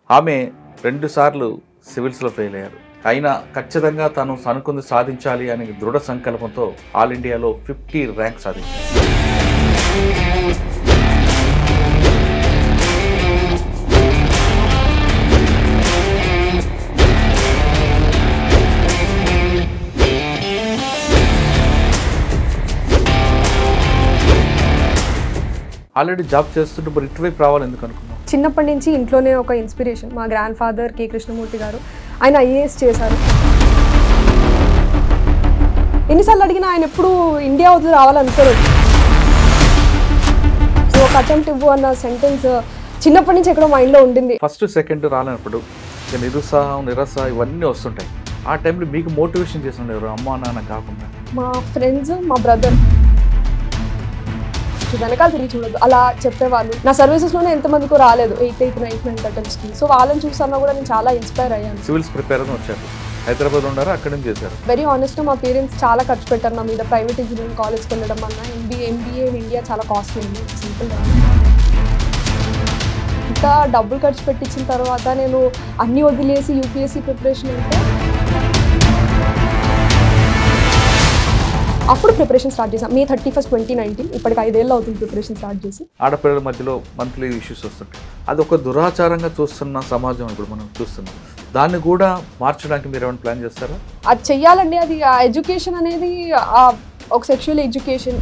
ఆమె 2 సార్లు సివిల్స్లో ఫెయిల్ అయ్యారు. అయినా ఖచ్చితంగా తను అనుకుంది సాధించాలి అనే దృఢ సంకల్పంతో ఆల్ ఇండియాలో 50 ర్యాంక్ సాధించారు. ఆల్రెడీ జాబ్ చేస్తుంటే మరి ఇటువైపు రావాలి ఎందుకు అనుకున్నాం? చిన్నప్పటి నుంచి ఇంట్లోనే ఒక ఇన్స్పిరేషన్. మా గ్రాండ్ ఫాదర్ కే కృష్ణమూర్తి గారు, ఆయన ఐఏఎస్ చేశారు. ఎన్నిసార్లు అడిగినా ఆయన ఎప్పుడు ఇండియా వదిలి రావాలనుకోరు. ఒక అటెంప్ట్ ఇవ్వు అన్న సెంటెన్స్ చిన్నప్పటి నుంచి ఎక్కడో మైండ్లో ఉండింది. ఫస్ట్ సెకండ్ రాలేనప్పుడు నిరుత్సాహం నిరాశ ఇవన్నీ వస్తుంటాయి. ఆ టైంలో మీకు మోటివేషన్ చేస్తుండేవారు అమ్మా నాన్న కాకుండా? మా ఫ్రెండ్స్, మా బ్రదర్ వెనకాల తిరిగి చూడదు అలా చెప్పేవాళ్ళు. నా సర్వీసెస్లోనే ఎంతమందికో రాలేదు 8, 9 అటెంప్ట్స్కి. సో వాళ్ళని చూసాను కూడా నేను చాలా ఇన్స్పైర్ అయ్యాను. సివిల్స్ ప్రిపేర్ అని వచ్చారు, హైదరాబాద్ ఉన్నారు, అక్కడ నుంచి చేశారు. వెరీ ఆనెస్ట్గా మా పేరెంట్స్ చాలా ఖర్చు పెట్టారు నా మీద. ప్రైవేట్ ఇంజనీరింగ్ కాలేజ్కి వెళ్ళడం అన్నా ఎంబీఏ ఇన్ ఇండియా చాలా కాస్ట్లీ ఉంది. సింపుల్ ఇంత డబ్బులు ఖర్చు పెట్టించిన తర్వాత నేను అన్నీ వదిలేసి యూపీఎస్సీ ప్రిపరేషన్ అంటే అప్పుడు ప్రిపరేషన్ స్టార్ట్ చేసాం. May 31, 2019. ఇప్పటికి 5 ఏళ్ళు అవుతుంది ప్రిపరేషన్ స్టార్ట్ చేసి. ఆడపిల్లల మధ్యలో మంత్లీ ఇష్యూస్ వస్తుంటాయి. అది ఒక దురాచారంగా చూస్తున్న సమాజం ఇప్పుడు మనం చూస్తున్నాం. దాన్ని కూడా మార్చడానికి మీరు ఏమైనా ప్లాన్ చేస్తారా? అది చెయ్యాలండి. అది ఆ ఎడ్యుకేషన్ అనేది ఒక సెక్షువల్ ఎడ్యుకేషన్.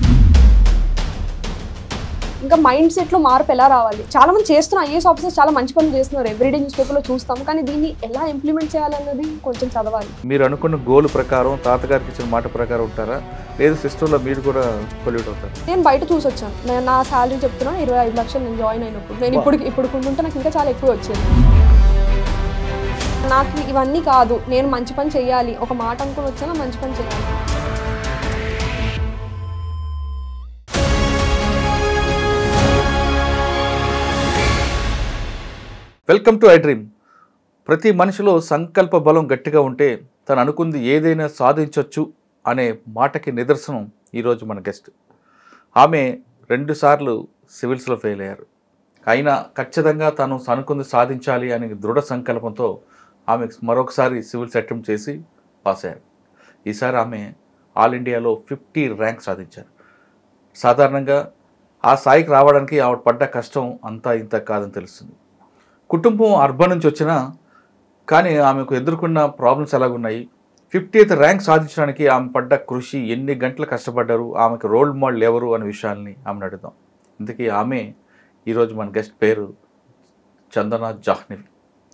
ఇంకా మైండ్ సెట్లో మార్పు ఎలా రావాలి? చాలా మంది చేస్తున్నారు, ఐఏఎస్ ఆఫీసర్స్ చాలా మంచి పనులు చేస్తున్నారు, ఎవ్రీడే న్యూస్ పేపర్లో చూస్తాం. కానీ దీన్ని ఎలా ఇంప్లిమెంట్ చేయాలన్నది కొంచెం చదవాలి. మీరు అనుకున్న గోల్ ప్రకారం తాతగారికి ఇచ్చిన మాట ప్రకారం ఉంటారా, లేదు సిస్టంలో మీరు కూడా పొల్యూట్ అవుతారు? నేను బయట చూసి వచ్చాను. నేను నా శాలరీ చెప్తున్నా 25 లక్షలు నేను జాయిన్ అయినప్పుడు. నేను ఇప్పుడు కొంటుంటే నాకు ఇంకా చాలా ఎక్కువ వచ్చేది. నాకు ఇవన్నీ కాదు, నేను మంచి పని చేయాలి, ఒక మాట అనుకుని వచ్చాను, మంచి పని చేయాలి. Welcome to I dream. ప్రతి మనిషిలో సంకల్ప బలం గట్టిగా ఉంటే తను అనుకుంది ఏదైనా సాధించవచ్చు అనే మాటకి నిదర్శనం ఈరోజు మన గెస్ట్. ఆమె 2 సార్లు సివిల్స్లో ఫెయిల్ అయ్యారు. అయినా ఖచ్చితంగా తను అనుకుంది సాధించాలి అనే దృఢ సంకల్పంతో ఆమె మరొకసారి సివిల్స్ అటెంప్ట్ చేసి పాస్ అయ్యారు. ఈసారి ఆమె ఆల్ ఇండియాలో 50 ర్యాంక్ సాధించారు. సాధారణంగా ఆ స్థాయికి రావడానికి ఆవిడ పడ్డ కష్టం అంతా ఇంత కాదని తెలుస్తుంది. కుటుంబం అర్బన్ నుంచి వచ్చినా కానీ ఆమెకు ఎదుర్కొన్న ప్రాబ్లమ్స్ ఎలాగున్నాయి, 50th ర్యాంక్ సాధించడానికి ఆమె పడ్డ కృషి, ఎన్ని గంటలు కష్టపడ్డారు, ఆమెకు రోల్ మోడల్ ఎవరు అనే విషయాల్ని ఆమెను అడుగుదాం. ఇందుకే ఆమె ఈరోజు మన గెస్ట్ పేరు Chandana Jahnavi.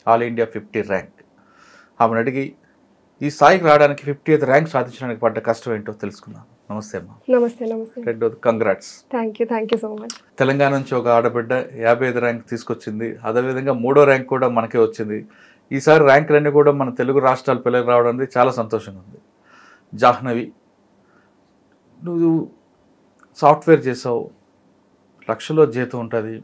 All India 50 rank. ఆమెను అడిగి ఈ స్థాయికి రావడానికి 50th ర్యాంక్ సాధించడానికి పడ్డ కష్టం ఏంటో తెలుసుకుందాం. నమస్తే అమ్మా. నమస్తే. రెండోది congrats. Thank you so much. Telangana నుంచి ఒక ఆడబిడ్డ 55 ర్యాంక్ తీసుకొచ్చింది. అదేవిధంగా 3వ ర్యాంక్ కూడా మనకే వచ్చింది. ఈసారి ర్యాంకులన్నీ కూడా మన తెలుగు రాష్ట్రాల పిల్లలు రావడం అనేది చాలా సంతోషంగా ఉంది. జాహ్నవి, నువ్వు సాఫ్ట్వేర్ చేసావు, లక్షలో జీతం ఉంటుంది.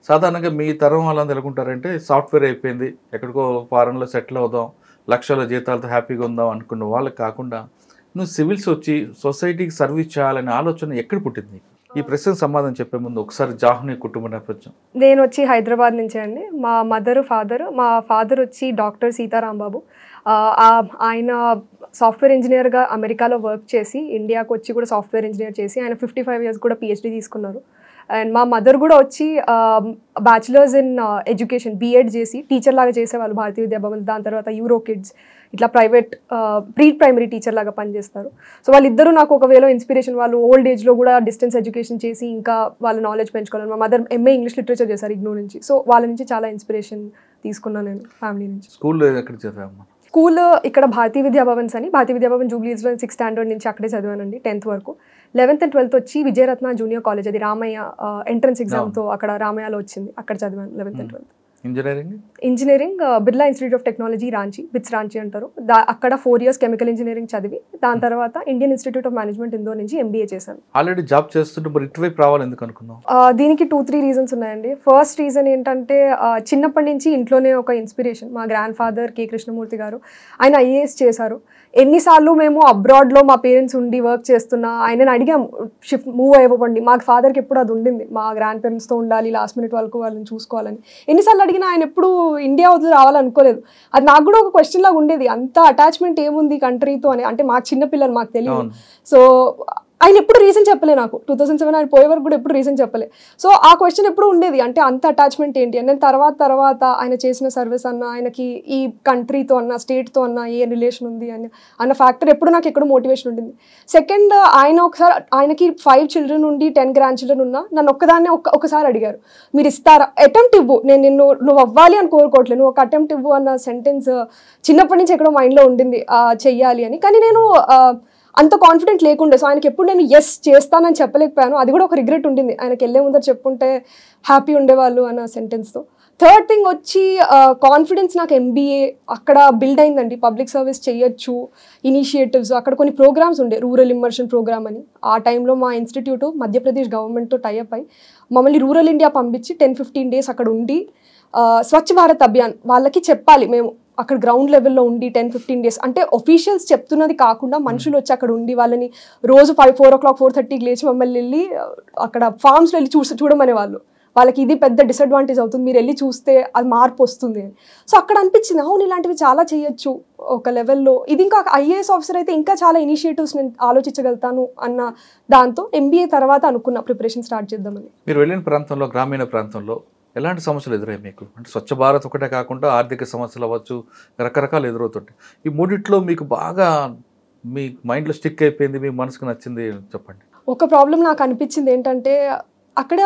సాధారణంగా మీ తరం వాళ్ళని తెలుకుంటారంటే సాఫ్ట్వేర్ అయిపోయింది, ఎక్కడికో ఫారెన్లో సెటిల్ అవుదాం, లక్షల జీతాలతో హ్యాపీగా ఉందాం అనుకున్న వాళ్ళకి కాకుండా నువ్వు సివిల్స్ వచ్చి సొసైటీకి సర్వీస్ చేయాలనే ఆలోచన ఎక్కడ పుట్టింది? ఈ ప్రశ్నకు సమాధానం చెప్పే ముందు ఒకసారి జాహ్నవి కుటుంబ నేపథ్యం. నేను వచ్చి హైదరాబాద్ నుంచే అండి. మా ఫాదర్ వచ్చి డాక్టర్ సీతారాంబాబు. ఆయన సాఫ్ట్వేర్ ఇంజనీర్గా అమెరికాలో వర్క్ చేసి ఇండియాకు వచ్చి కూడా సాఫ్ట్వేర్ ఇంజనీర్ చేసి ఆయన 55 years కూడా PhD తీసుకున్నారు. అండ్ మా మదర్ కూడా వచ్చి బ్యాచిలర్స్ ఇన్ ఎడ్యుకేషన్ బీఎడ్ చేసి టీచర్ లాగా చేసేవాళ్ళు భారతీయ విద్యాభవన్. దాని తర్వాత యూరో కిడ్స్ ఇట్లా ప్రైవేట్ ప్రీ ప్రైమరీ టీచర్ లాగా పనిచేస్తారు. సో వాళ్ళిద్దరూ నాకు ఒకవేళ ఇన్స్పిరేషన్. వాళ్ళు ఓల్డ్ ఏజ్లో కూడా డిస్టెన్స్ ఎడ్యుకేషన్ చేసి ఇంకా వాళ్ళ నాలెడ్జ్ పెంచుకోవాలి. మా మదర్ MA ఇంగ్లీష్ లిటరేచర్ చేశారు IGNOU నుంచి. సో వాళ్ళ నుంచి చాలా ఇన్స్పిరేషన్ తీసుకున్నాను నేను ఫ్యామిలీ నుంచి. స్కూల్లో ఎక్కడ చదివామ్మా? స్కూల్ ఇక్కడ భారతీయ విద్యాభవన్స్ అని, భారతీయ విద్యాభవన్ జూబ్లీస్లో 6th standard నుంచి అక్కడే చదివానండి 10th వరకు. 11th and 12th వచ్చి విజయరత్న జూనియర్ కాలేజ్, అది రామయ్య ఎంట్రన్స్ ఎగ్జామ్తో అక్కడ రామయ్యలో వచ్చింది, అక్కడ చదివాను 11th and 12th. Engineering Birla institute of technology Ranchi, bits Ranchi అంటారు. అక్కడ 4 years కెమికల్ ఇంజనీరింగ్ చదివి దాని తర్వాత Indian institute of management Indore నుంచి MBA చేశాను. ఆల్రెడీ జాబ్ చేస్తుంటే మరి ఇటువైపు రావాలి ఎందుకు అనుకున్నావు? దీనికి 2-3 రీజన్స్ ఉన్నాయండి. ఫస్ట్ రీజన్ ఏంటంటే చిన్నప్పటి నుంచి ఇంట్లోనే ఒక ఇన్స్పిరేషన్. మా గ్రాండ్ ఫాదర్ కే కృష్ణమూర్తి గారు, ఆయన ఐఏఎస్ చేశారు. ఎన్నిసార్లు మేము అబ్రాడ్లో మా పేరెంట్స్ ఉండి వర్క్ చేస్తున్నా ఆయనని అడిగాం షిఫ్ట్ మూవ్ అవ్వండి. మా ఫాదర్కి ఎప్పుడు అది ఉండింది, మా గ్రాండ్ పేరెంట్స్తో ఉండాలి, లాస్ట్ మినిట్ వరకు వాళ్ళని చూసుకోవాలని. ఎన్నిసార్లు అడిగాం అడిగినా ఆయన ఎప్పుడు ఇండియా వదిలి రావాలనుకోలేదు. అది నాకు కూడా ఒక క్వశ్చన్ లాగా ఉండేది, అంత అటాచ్మెంట్ ఏముంది కంట్రీతో అని. అంటే మాకు చిన్నపిల్లలు, మాకు తెలియదు. సో ఆయన ఎప్పుడు రీజన్ చెప్పలే నాకు. 2007 ఆయన పోయే వరకు కూడా ఎప్పుడు రీజన్ చెప్పలే. సో ఆ క్వశ్చన్ ఎప్పుడు ఉండేది, అంటే అంత అటాచ్మెంట్ ఏంటి అని. నేను తర్వాత ఆయన చేసిన సర్వీస్ అన్న, ఆయనకి ఈ కంట్రీతో అన్న, స్టేట్తో అన్న ఏ రిలేషన్ ఉంది అన్న ఫ్యాక్టర్ ఎప్పుడు నాకు ఎక్కడో మోటివేషన్ ఉండింది. సెకండ్, ఆయన ఒకసారి, ఆయనకి 5 children ఉండి 10 grandchildren ఉన్నా నన్ను ఒక్కదాన్నే ఒకసారి అడిగారు, మీరు ఇస్తారా, అటెంప్ట్ ఇవ్వు, నేను నువ్వు అవ్వాలి అని కోరుకోవట్లేదు, నువ్వు ఒక అటెంప్ట్ ఇవ్వు అన్న సెంటెన్స్ చిన్నప్పటి నుంచి ఎక్కడో మైండ్లో ఉండింది చెయ్యాలి అని. కానీ నేను అంత కాన్ఫిడెంట్ లేకుండే. సో ఆయనకి ఎప్పుడు నేను ఎస్ చేస్తానని చెప్పలేకపోయాను. అది కూడా ఒక రిగ్రెట్ ఉండింది, ఆయనకి వెళ్ళే ముందర చెప్పుంటే హ్యాపీ ఉండేవాళ్ళు అన్న సెంటెన్స్తో. థర్డ్ థింగ్ వచ్చి కాన్ఫిడెన్స్ నాకు MBA అక్కడ బిల్డ్ అయిందండి. పబ్లిక్ సర్వీస్ చేయొచ్చు, ఇనిషియేటివ్స్, అక్కడ కొన్ని ప్రోగ్రామ్స్ ఉండే, రూరల్ ఇమ్మర్షన్ ప్రోగ్రామ్ అని. ఆ టైంలో మా ఇన్స్టిట్యూట్ మధ్యప్రదేశ్ గవర్నమెంట్తో టైఅప్ అయి మమ్మల్ని రూరల్ ఇండియా పంపించి 10-15 days అక్కడ ఉండి స్వచ్ఛ భారత్ అభియాన్ వాళ్ళకి చెప్పాలి మేము, అక్కడ గ్రౌండ్ లెవెల్లో ఉండి 10-15 days. అంటే ఒఫీషియల్స్ చెప్తున్నది కాకుండా మనుషులు వచ్చి అక్కడ ఉండి వాళ్ళని రోజు 4 o'clock 4:30కి లేచి మమ్మల్ని వెళ్ళి అక్కడ ఫార్మ్స్లో వెళ్ళి చూడమనే వాళ్ళు. వాళ్ళకి ఇది పెద్ద డిసడ్వాంటేజ్ అవుతుంది, మీరు వెళ్ళి చూస్తే అది మార్పు వస్తుంది అని. సో అక్కడ అనిపించింది, అవును ఇలాంటివి చాలా చేయొచ్చు ఒక లెవెల్లో. ఇది ఇంకా IAS ఆఫీసర్ అయితే ఇంకా చాలా ఇనిషియేటివ్స్ నేను ఆలోచించగలుగుతాను అన్న దాంతో MBA తర్వాత అనుకున్న ప్రిపరేషన్ స్టార్ట్ చేద్దామని. మీరు వెళ్ళిన ప్రాంతంలో, గ్రామీణ ప్రాంతంలో ఎలాంటి సమస్యలు ఎదురయ్యాయి మీకు? అంటే స్వచ్ఛ భారత్ ఒకటే కాకుండా ఆర్థిక సమస్యలు అవ్వచ్చు, రకరకాలు ఎదురవుతుంటాయి. ఈ మూడిట్లో మీకు బాగా మీ మైండ్లో స్టిక్ అయిపోయింది, మీ మనసుకు నచ్చింది చెప్పండి. ఒక ప్రాబ్లం నాకు అనిపించింది ఏంటంటే, అక్కడ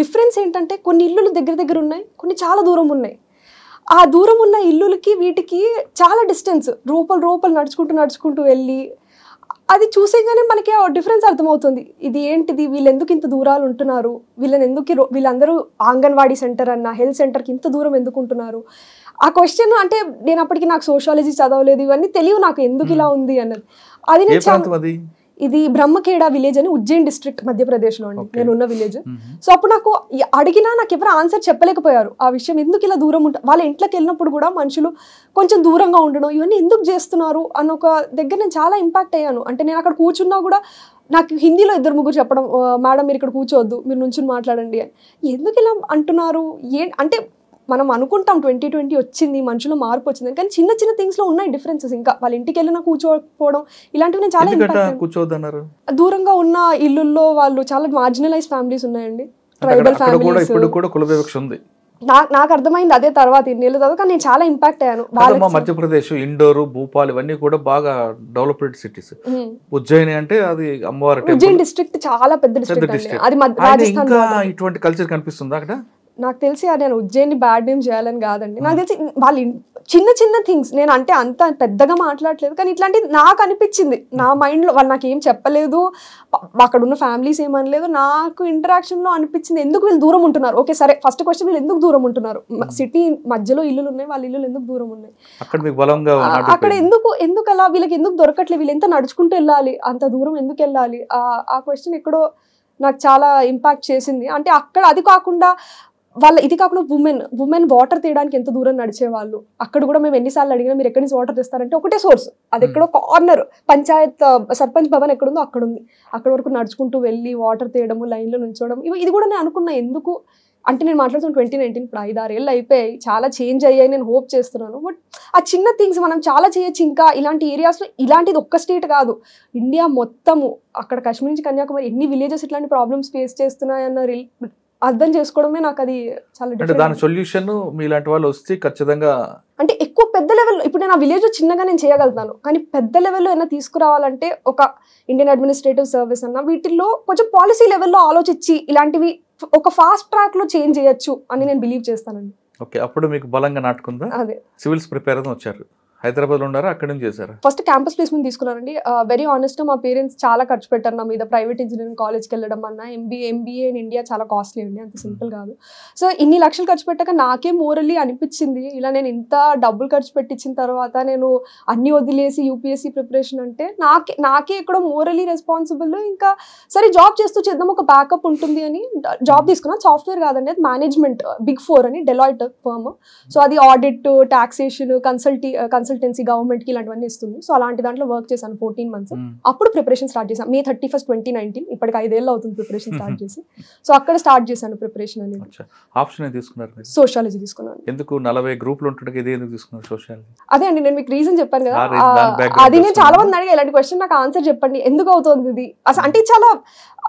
డిఫరెన్స్ ఏంటంటే కొన్ని ఇల్లులు దగ్గర ఉన్నాయి, కొన్ని చాలా దూరం ఉన్నాయి. ఆ దూరం ఉన్న ఇల్లులకి వీటికి చాలా డిస్టెన్స్, రూపలు నడుచుకుంటూ వెళ్ళి అది చూసేగానే మనకి ఆ డిఫరెన్స్ అర్థమవుతుంది. ఇది ఏంటిది, వీళ్ళు ఎందుకు ఇంత దూరాలు ఉంటున్నారు, వీళ్ళందరూ అంగన్వాడీ సెంటర్ అన్న, హెల్త్ సెంటర్కి ఇంత దూరం ఎందుకు ఉంటున్నారు. ఆ క్వశ్చన్, అంటే నేను అప్పటికి నాకు సోషాలజీ చదవలేదు, ఇవన్నీ తెలియవు నాకు ఎందుకు ఇలా ఉంది అన్నది. అది నేను ఇది బ్రహ్మఖేడా విలేజ్ అని ఉజ్జయిన్ డిస్ట్రిక్ట్ మధ్యప్రదేశ్లో అండి నేను ఉన్న విలేజ్. సో అప్పుడు నాకు అడిగినా నాకు ఎవరు ఆన్సర్ చెప్పలేకపోయారు ఆ విషయం, ఎందుకు ఇలా దూరం ఉంటారు. వాళ్ళ ఇంట్లోకి వెళ్ళినప్పుడు కూడా మనుషులు కొంచెం దూరంగా ఉండడం, ఇవన్నీ ఎందుకు చేస్తున్నారు అన్న ఒక దగ్గర నేను చాలా ఇంపాక్ట్ అయ్యాను. అంటే నేను అక్కడ కూర్చున్నా కూడా నాకు హిందీలో 2-3 చెప్పడం, మేడం మీరు ఇక్కడ కూర్చోవద్దు, మీరు నుంచుని మాట్లాడండి అని. ఎందుకు ఇలా అంటున్నారు అంటే మనం అనుకుంటాం 2020 వచ్చింది, మనుషులు మార్పు వచ్చింది, కానీ చిన్న థింగ్స్లో ఉన్నాయి డిఫరెన్సెస్. ఇంకా వాళ్ళ ఇంటికి వెళ్ళినా కూర్చోకపోవడం, ఇలాంటివి నేను చాలా దూరంగా ఉన్న ఇల్లుల్లో వాళ్ళు చాలా మార్జినలైజ్ ఫ్యామిలీస్ ఉన్నాయండి, ట్రైబల్ ఫ్యామిలీస్. నాకు అర్థమైంది అదే తర్వాత ఇన్నేళ్ళు తర్వాత, కానీ నేను చాలా ఇంపాక్ట్ అయ్యాను. మధ్యప్రదేశ్, ఇండోర్, భూపాల్ ఇవన్నీ కూడా బాగా డెవలప్డ్ సిటీస్. ఉజ్జయిని అంటే అది అమ్మవారి ఉజ్జయిన్ డిస్ట్రిక్ట్ చాలా పెద్ద డిస్ట్రిక్ట్, అది రాజస్థాన్. ఇటువంటి కల్చర్ కనిపిస్తుంది అక్కడ. నాకు తెలిసి నేను ఉజ్జయిని బ్యాడ్ నేమ్ చేయాలని కాదండి, నాకు తెలిసి వాళ్ళు చిన్న థింగ్స్, నేను అంటే అంత పెద్దగా మాట్లాడలేదు, కానీ ఇట్లాంటిది నాకు అనిపించింది నా మైండ్లో. వాళ్ళు నాకు ఏం చెప్పలేదు, అక్కడ ఉన్న ఫ్యామిలీస్ ఏమనలేదు, నాకు ఇంటరాక్షన్లో అనిపించింది ఎందుకు వీళ్ళు దూరం ఉంటున్నారు. ఓకే సరే, ఫస్ట్ క్వశ్చన్, వీళ్ళు ఎందుకు దూరం ఉంటున్నారు, సిటీ మధ్యలో ఇల్లులు ఉన్నాయి, వాళ్ళ ఇల్లులు ఎందుకు దూరం ఉన్నాయి, అక్కడ ఎందుకు అలా, వీళ్ళకి ఎందుకు దొరకట్లేదు, వీళ్ళు ఎంత నడుచుకుంటూ వెళ్ళాలి, అంత దూరం ఎందుకు వెళ్ళాలి. ఆ క్వశ్చన్ ఎక్కడో నాకు చాలా ఇంపాక్ట్ చేసింది. అంటే అక్కడ అది కాకుండా ఇది కాకుండా ఉమెన్ వాటర్ తీయడానికి ఎంత దూరం నడిచేవాళ్ళు. అక్కడ కూడా మేము ఎన్నిసార్లు అడిగినా మీరు ఎక్కడి నుంచి వాటర్ తెస్తారంటే ఒకటే సోర్స్, అది ఎక్కడో కార్నర్, పంచాయత్ సర్పంచ్ భవన్ ఎక్కడుందో అక్కడ ఉంది, అక్కడ వరకు నడుచుకుంటూ వెళ్ళి వాటర్ తీయడము, లైన్లో నుంచోవడం, ఇది కూడా నేను అనుకున్నా ఎందుకు అంటే. నేను మాట్లాడుతున్న 2019, ఇప్పుడు 5-6 ఏళ్ళు అయిపోయాయి, చాలా చేంజ్ అయ్యాయి, నేను హోప్ చేస్తున్నాను. బట్ ఆ చిన్న థింగ్స్ మనం చాలా చేయొచ్చు ఇంకా ఇలాంటి ఏరియాస్లో. ఇలాంటిది ఒక్క స్టేట్ కాదు, ఇండియా మొత్తము, అక్కడ కాశ్మీర్ నుంచి కన్యాకుమారి ఎన్ని విలేజెస్ ఇట్లాంటి ప్రాబ్లమ్స్ ఫేస్ చేస్తున్నాయన్న అర్థం చేసుకోవడమే నాకు అది చాలా డిఫరెంట్. దాని సొల్యూషన్ మీలాంటి వాళ్ళు వస్తే ఖచ్చితంగా, అంటే ఎక్కువ పెద్ద లెవెల్లో, ఇప్పుడు నేను ఆ విలేజ్ చిన్నగా నేను చేయగలుగుతాను, కానీ పెద్ద లెవెల్లో ఏమైనా తీసుకురావాలంటే ఒక ఇండియన్ అడ్మినిస్ట్రేటివ్ సర్వీస్ అన్న వీటిల్లో కొంచెం పాలసీ లెవెల్లో ఆలోచించి ఇలాంటివి ఒక ఫాస్ట్ ట్రాక్ లో చేంజ్ చేయొచ్చు అని నేను బిలీవ్ చేస్తానండి. ఓకే, అప్పుడు మీకు బలంగా నాటుకుందా? అదే సివిల్స్ ప్రిపేర్ అవుతూ వచ్చారు, హైదరాబాద్లో ఉన్నారా, అక్కడి నుంచి చేశారా? ఫస్ట్ క్యాంపస్ ప్లేస్మెంట్ తీసుకున్నానండి. వెరీ ఆనెస్ట్, మా పేరెంట్స్ చాలా ఖర్చు పెట్టారు నా మీద. ప్రైవేట్ ఇంజనీరింగ్ కాలేజ్కి వెళ్ళడం అన్నా, ఎంబీఏ ఇన్ ఇండియా చాలా కాస్ట్లీ అండి, అంత సింపుల్ కాదు. సో ఇన్ని లక్షలు ఖర్చు పెట్టాక నాకే మోరల్లీ అనిపించింది, ఇలా నేను ఇంత డబ్బులు ఖర్చు పెట్టించిన తర్వాత నేను అన్ని వదిలేసి యూపీఎస్సీ ప్రిపరేషన్ అంటే నాకే ఎక్కడో మోరల్లీ రెస్పాన్సిబుల్. ఇంకా సరే జాబ్ చేస్తూ చేద్దాం, ఒక బ్యాకప్ ఉంటుంది అని జాబ్ తీసుకున్నా. సాఫ్ట్వేర్ కాదండి, అది మేనేజ్మెంట్, Big 4 అని, డెలాయిట్ ఫర్మ్. సో అది ఆడిట్, టాక్సేషన్, కన్సల్టింగ్ కన్సల్టెన్సీ గవర్నమెంట్కి ఇలాంటివన్నీ ఇస్తుంది. సో అలాంటి దాంట్లో వర్క్ చేశాను 14 months. అప్పుడు ప్రిపరేషన్ స్టార్ట్ చేశాను May 31st, 2019. ఇప్పటికి 5 ఏళ్ళు అవుతుంది ప్రిపరేషన్ స్టార్ట్ చేసి. సో అక్కడ స్టార్ట్ చేశాను ప్రిపరేషన్ అనేది. ఆప్షన్ తీసుకున్నారు? సోషాలజీ తీసుకున్నాను. ఎందుకు 40 గ్రూపులు ఉంటుండే ఇది ఎందుకు తీసుకున్నారు సోషాలజీ? అదే అండి, నేను మీకు రీజన్ చెప్పాను కదా, అది నేను చాలా మంది అడిగా ఇలాంటి క్వశ్చన్, నాకు ఆన్సర్ చెప్పండి ఎందుకు అవుతుంది ఇది అసలు. అంటే చాలా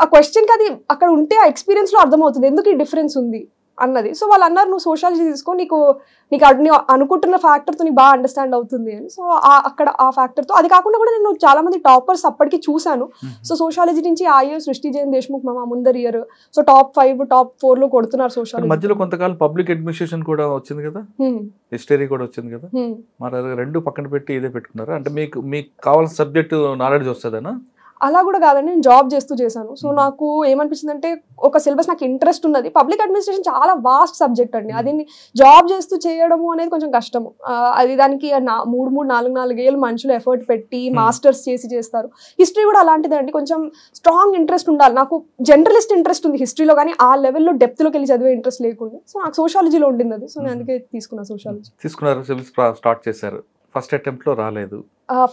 ఆ క్వశ్చన్కి అది అక్కడ ఉంటే ఆ ఎక్స్పీరియన్స్ లో అర్థమవుతుంది ఎందుకు ఈ డిఫరెన్స్ ఉంది అన్నది. సో వాళ్ళు అన్నారు నువ్వు సోషాలజీ తీసుకో, నీకు అనుకుంటున్న ఫ్యాక్టర్తో నీకు బాగా అండర్స్టాండ్ అవుతుంది అని. సో అక్కడ ఆ ఫ్యాక్టర్తో, అది కాకుండా కూడా నేను చాలా మంది టాపర్స్ అప్పటికి చూశాను. సో సోషాలజీ నుంచి ఆయు సృష్టి జైన్ దేశ్ముఖ్ మా ముందర ఇయర్ సో top 5, top 4 లో కొడుతున్నారు సోషాలజీ. మధ్యలో కొంతకాలం పబ్లిక్ అడ్మినిస్ట్రేషన్ కూడా వచ్చింది కదా, హిస్టరీ కూడా వచ్చింది కదా, మరి రెండు పక్కన పెట్టి ఇదే పెట్టుకున్నారా? అంటే మీకు కావాల్సిన సబ్జెక్ట్ నాలెడ్జ్ వస్తుందనా? అలా కూడా కాదండి, నేను జాబ్ చేస్తూ చేశాను. సో నాకు ఏమనిపించింది అంటే ఒక సిలబస్ నాకు ఇంట్రెస్ట్ ఉన్నది. పబ్లిక్ అడ్మినిస్ట్రేషన్ చాలా వాస్ట్ సబ్జెక్ట్ అండి, అది జాబ్ చేస్తూ చేయడము అనేది కొంచెం కష్టము. అది దానికి 3-4 ఏళ్ళు మనుషులు ఎఫర్ట్ పెట్టి మాస్టర్స్ చేస్తారు. హిస్టరీ కూడా అలాంటిదే అండి, కొంచెం స్ట్రాంగ్ ఇంట్రెస్ట్ ఉండాలి. నాకు జనరలిస్ట్ ఇంట్రెస్ట్ ఉంది హిస్టరీలో, కానీ ఆ లెవెల్లో డెప్త్లోకి వెళ్ళి చదివే ఇంట్రెస్ట్ లేకుండా. సో నాకు సోషాలజీలో ఉండింది అది. సో నేను అందుకే తీసుకున్నాను సోషాలజీ. తీసుకున్నారు, స్టార్ట్ చేశారు. ఫస్ట్ అటెంప్ట్ లో రాలేదు.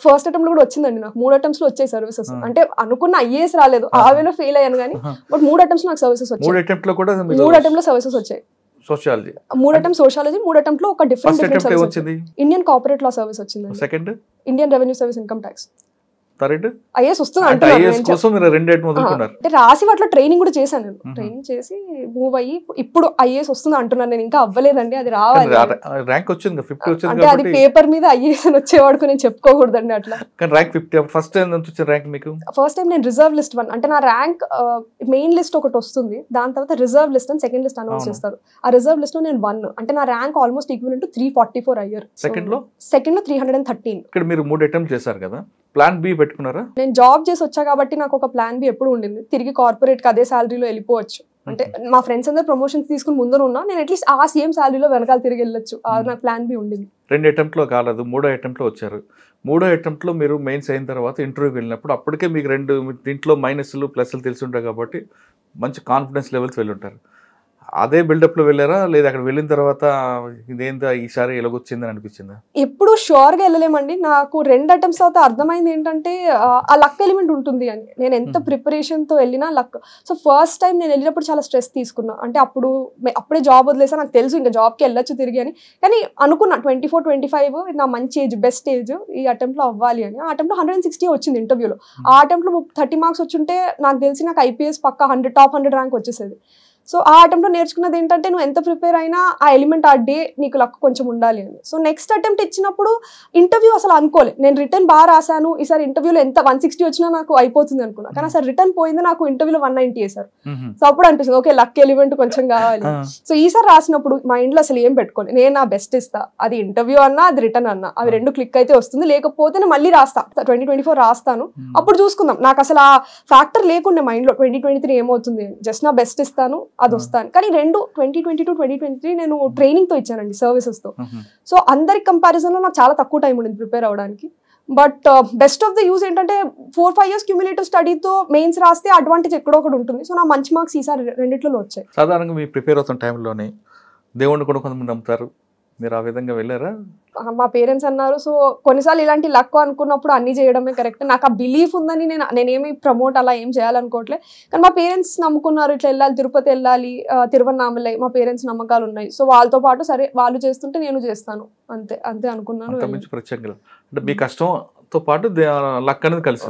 ఫస్ట్ అటెంప్ట్ లో కూడా వచ్చిందండి నాకు. 3 attempts లో వచ్చాయి సర్వీసెస్. అంటే అనుకున్న ఐఏఎస్ రాలేదు, ఆవేలో ఫెయిల్ అయ్యాను కానీ బట్ 3 attempts నాకు సర్వీసెస్ వచ్చాయి. 3 attempt లో కూడా 3 attempts లో సర్వీసెస్ వచ్చాయి. సోషాలజీ 3 attempts సోషాలజీ, 3 attempts లో ఒక డిఫరెంట్ సర్వీస్ వచ్చింది. ఇండియన్ కార్పొరేట్ లా సర్వీస్ వచ్చింది. Second Indian revenue service income tax. Third IAS వస్తుంది అంటే ఐఏఎస్ కోసం మీరు 2 attempt మొదలుకున్నారు. అంటే రాసి వాటిలో ట్రైనింగ్ కూడా చేశాను నేను. ట్రైనింగ్ చేసి మూవ్ అయ్యి ఇప్పుడు ఐఏఎస్ వస్తుంది అంటున్నాను నేను. ఇంకా అవ్వలేదండి, అది రావాలి. ర్యాంక్ వచ్చింది 50 వచ్చింది అంటే అది పేపర్ మీద ఐఏఎస్ అని వచ్చేవాడుకు నేను చెప్పుకోకూడదండి అట్లా. కానీ ర్యాంక్ 50. ఫస్ట్ టైం ఎంత వచ్చింది ర్యాంక్ మీకు? ఫస్ట్ టైం నేను రిజర్వ్ లిస్ట్ 1, అంటే నా ర్యాంక్ మెయిన్ లిస్ట్ ఒకటి వస్తుంది, దాని తర్వాత రిజర్వ్ లిస్ట్ అని సెకండ్ లిస్ట్ అనౌన్స్ చేస్తారు. ఆ రిజర్వ్ లిస్ట్ లో నేను 1, అంటే నా ర్యాంక్ ఆల్మోస్ట్ ఈక్వల్ టు 344 అయ్యారు. సెకండ్ లో 313. ఇక్కడ మీరు 3 attempts చేశారు కదా, ప్లాన్ బి పెట్టుకున్నారా? నేను జాబ్ చేసి వచ్చా కాబట్టి నాకు ఒక ప్లాన్ బి ఎప్పుడు ఉండింది, తిరిగి కార్పొరేట్ కి అదే సాలరీలో వెళ్ళిపోవచ్చు. అంటే మా ఫ్రెండ్స్ అందరూ ప్రమోషన్స్ తీసుకుని ముందర ఉన్నా, నేను అట్లీస్ట్ ఆ సేమ్ సాలరీలో వెనకాల తిరిగి వెళ్ళొచ్చు, నాకు ప్లాన్ బి ఉండింది. 2 attempt లో కాలేదు, 3వ attempt లో వచ్చారు. 3వ attempt లో మీరు మెయిన్స్ అయిన తర్వాత ఇంటర్వ్యూకి వెళ్ళినప్పుడు అప్పటికే మీకు దీంట్లో మైనస్లు ప్లస్లు తెలిసి ఉంటాయి కాబట్టి మంచి కాన్ఫిడెన్స్ లెవెల్స్ వెళ్ళుంటారు. అదే బిల్డప్ లో వెళ్ళారా, లేదా అక్కడ వెళ్ళిన తర్వాత ఇదేందా ఈసారి ఎలాగొచ్చిందని అనిపించిందా? ఎప్పుడు షూర్ గా వెళ్ళలేమండి. నాకు 2 attempts తర్వాత అర్థమైంది ఏంటంటే ఆ లక్ ఎలిమెంట్ ఉంటుంది అని. నేను ఎంత ప్రిపరేషన్ తో వెళ్ళినా లక్. సో ఫస్ట్ టైం నేను వెళ్ళినప్పుడు చాలా స్ట్రెస్ తీసుకున్నా. అంటే అప్పుడే జాబ్ వదిలేసా, నాకు తెలుసు ఇంకా జాబ్కి వెళ్ళొచ్చు తిరిగి అని. కానీ అనుకున్నా 24-25 నా మంచి ఏజ్, బెస్ట్ ఏజ్, ఈ అటెంప్ట్ లో అవ్వాలి అని. ఆ అటెంప్ట్ లో 160 వచ్చింది ఇంటర్వ్యూలో. ఆ అటెంప్ట్ లో 30 మార్క్స్ వచ్చుంటే నాకు తెలిసి నాకు ఐపీఎస్ పక్కా టాప్ 100 ర్యాంక్ వచ్చేసేది. సో ఆ అటెంప్ట్ లో నేర్చుకున్నది ఏంటంటే నువ్వు ఎంత ప్రిపేర్ అయినా ఆ ఎలిమెంట్ ఆ డే నీకు లక్ కొంచెం ఉండాలి అని. సో నెక్స్ట్ అటెంప్ట్ ఇచ్చినప్పుడు ఇంటర్వ్యూ అసలు అనుకోలే, నేను రిటర్న్ బాగా రాశాను, ఈసారి ఇంటర్వ్యూలో ఎంత 160 వచ్చినా నాకు అయిపోతుంది అనుకున్నా. కానీ అసలు రిటర్న్ పోయింది, నాకు ఇంటర్వ్యూలో 190 వేశారు. సో అప్పుడు అనిపిస్తుంది ఓకే లక్ ఎలిమెంట్ కొంచెం కావాలి. సో ఈసారి రాసినప్పుడు మైండ్ లో అసలు ఏం పెట్టుకోండి, నేను నా బెస్ట్ ఇస్తా, అది ఇంటర్వ్యూ అన్నా అది రిటర్న్ అన్నా అవి 2 క్లిక్ అయితే వస్తుంది, లేకపోతే నేను మళ్ళీ రాస్తా 2024 రాస్తాను, అప్పుడు చూసుకుందాం. నాకు అసలు ఆ ఫ్యాక్టర్ లేకుండే మైండ్ లో 2023 ఏమవుతుంది, జస్ట్ నా బెస్ట్ ఇస్తాను అది వస్తాను. కానీ 2022-2023 నేను ట్రైనింగ్ తో ఇచ్చానండి, సర్వీసెస్ తో. సో అందరి కంపారిజన్ లో నాకు చాలా తక్కువ టైం ఉండింది ప్రిపేర్ అవ్వడానికి. But best of the use ఏంటంటే 4-5 years క్యూములేటివ్ స్టడీతో మెయిన్స్ రాస్తే అడ్వాంటేజ్ ఎక్కడో ఒకటి ఉంటుంది. సో నా మంచి మార్క్స్ ఈసారి 2 వచ్చాయి. సాధారణంగా మీ ప్రిపేర్ అవుతున్న టైంలోనే దేవుడిని కూడా కొంతమంది నమ్ముతారు, మీరు ఆ విధంగా వెళ్ళారా? మా పేరెంట్స్ అన్నారు. సో కొన్నిసార్లు ఇలాంటి లక్ అనుకున్నప్పుడు అన్ని చేయడమే కరెక్ట్. నాకు ఆ బిలీఫ్ ఉందని నేనేమి ప్రమోట్ అలా ఏం చేయాలనుకోవట్లే. కానీ మా పేరెంట్స్ నమ్ముకున్నారు, ఇట్లా వెళ్ళాలి, తిరుపతి వెళ్ళాలి, తిరువన్నామలై, మా పేరెంట్స్ నమ్మకాలు ఉన్నాయి. సో వాళ్ళతో పాటు సరే వాళ్ళు చేస్తుంటే నేను చేస్తాను, అంతే అనుకున్నాను. అంటే మీ కష్టంతో పాటు లక్ అనేది కలిసి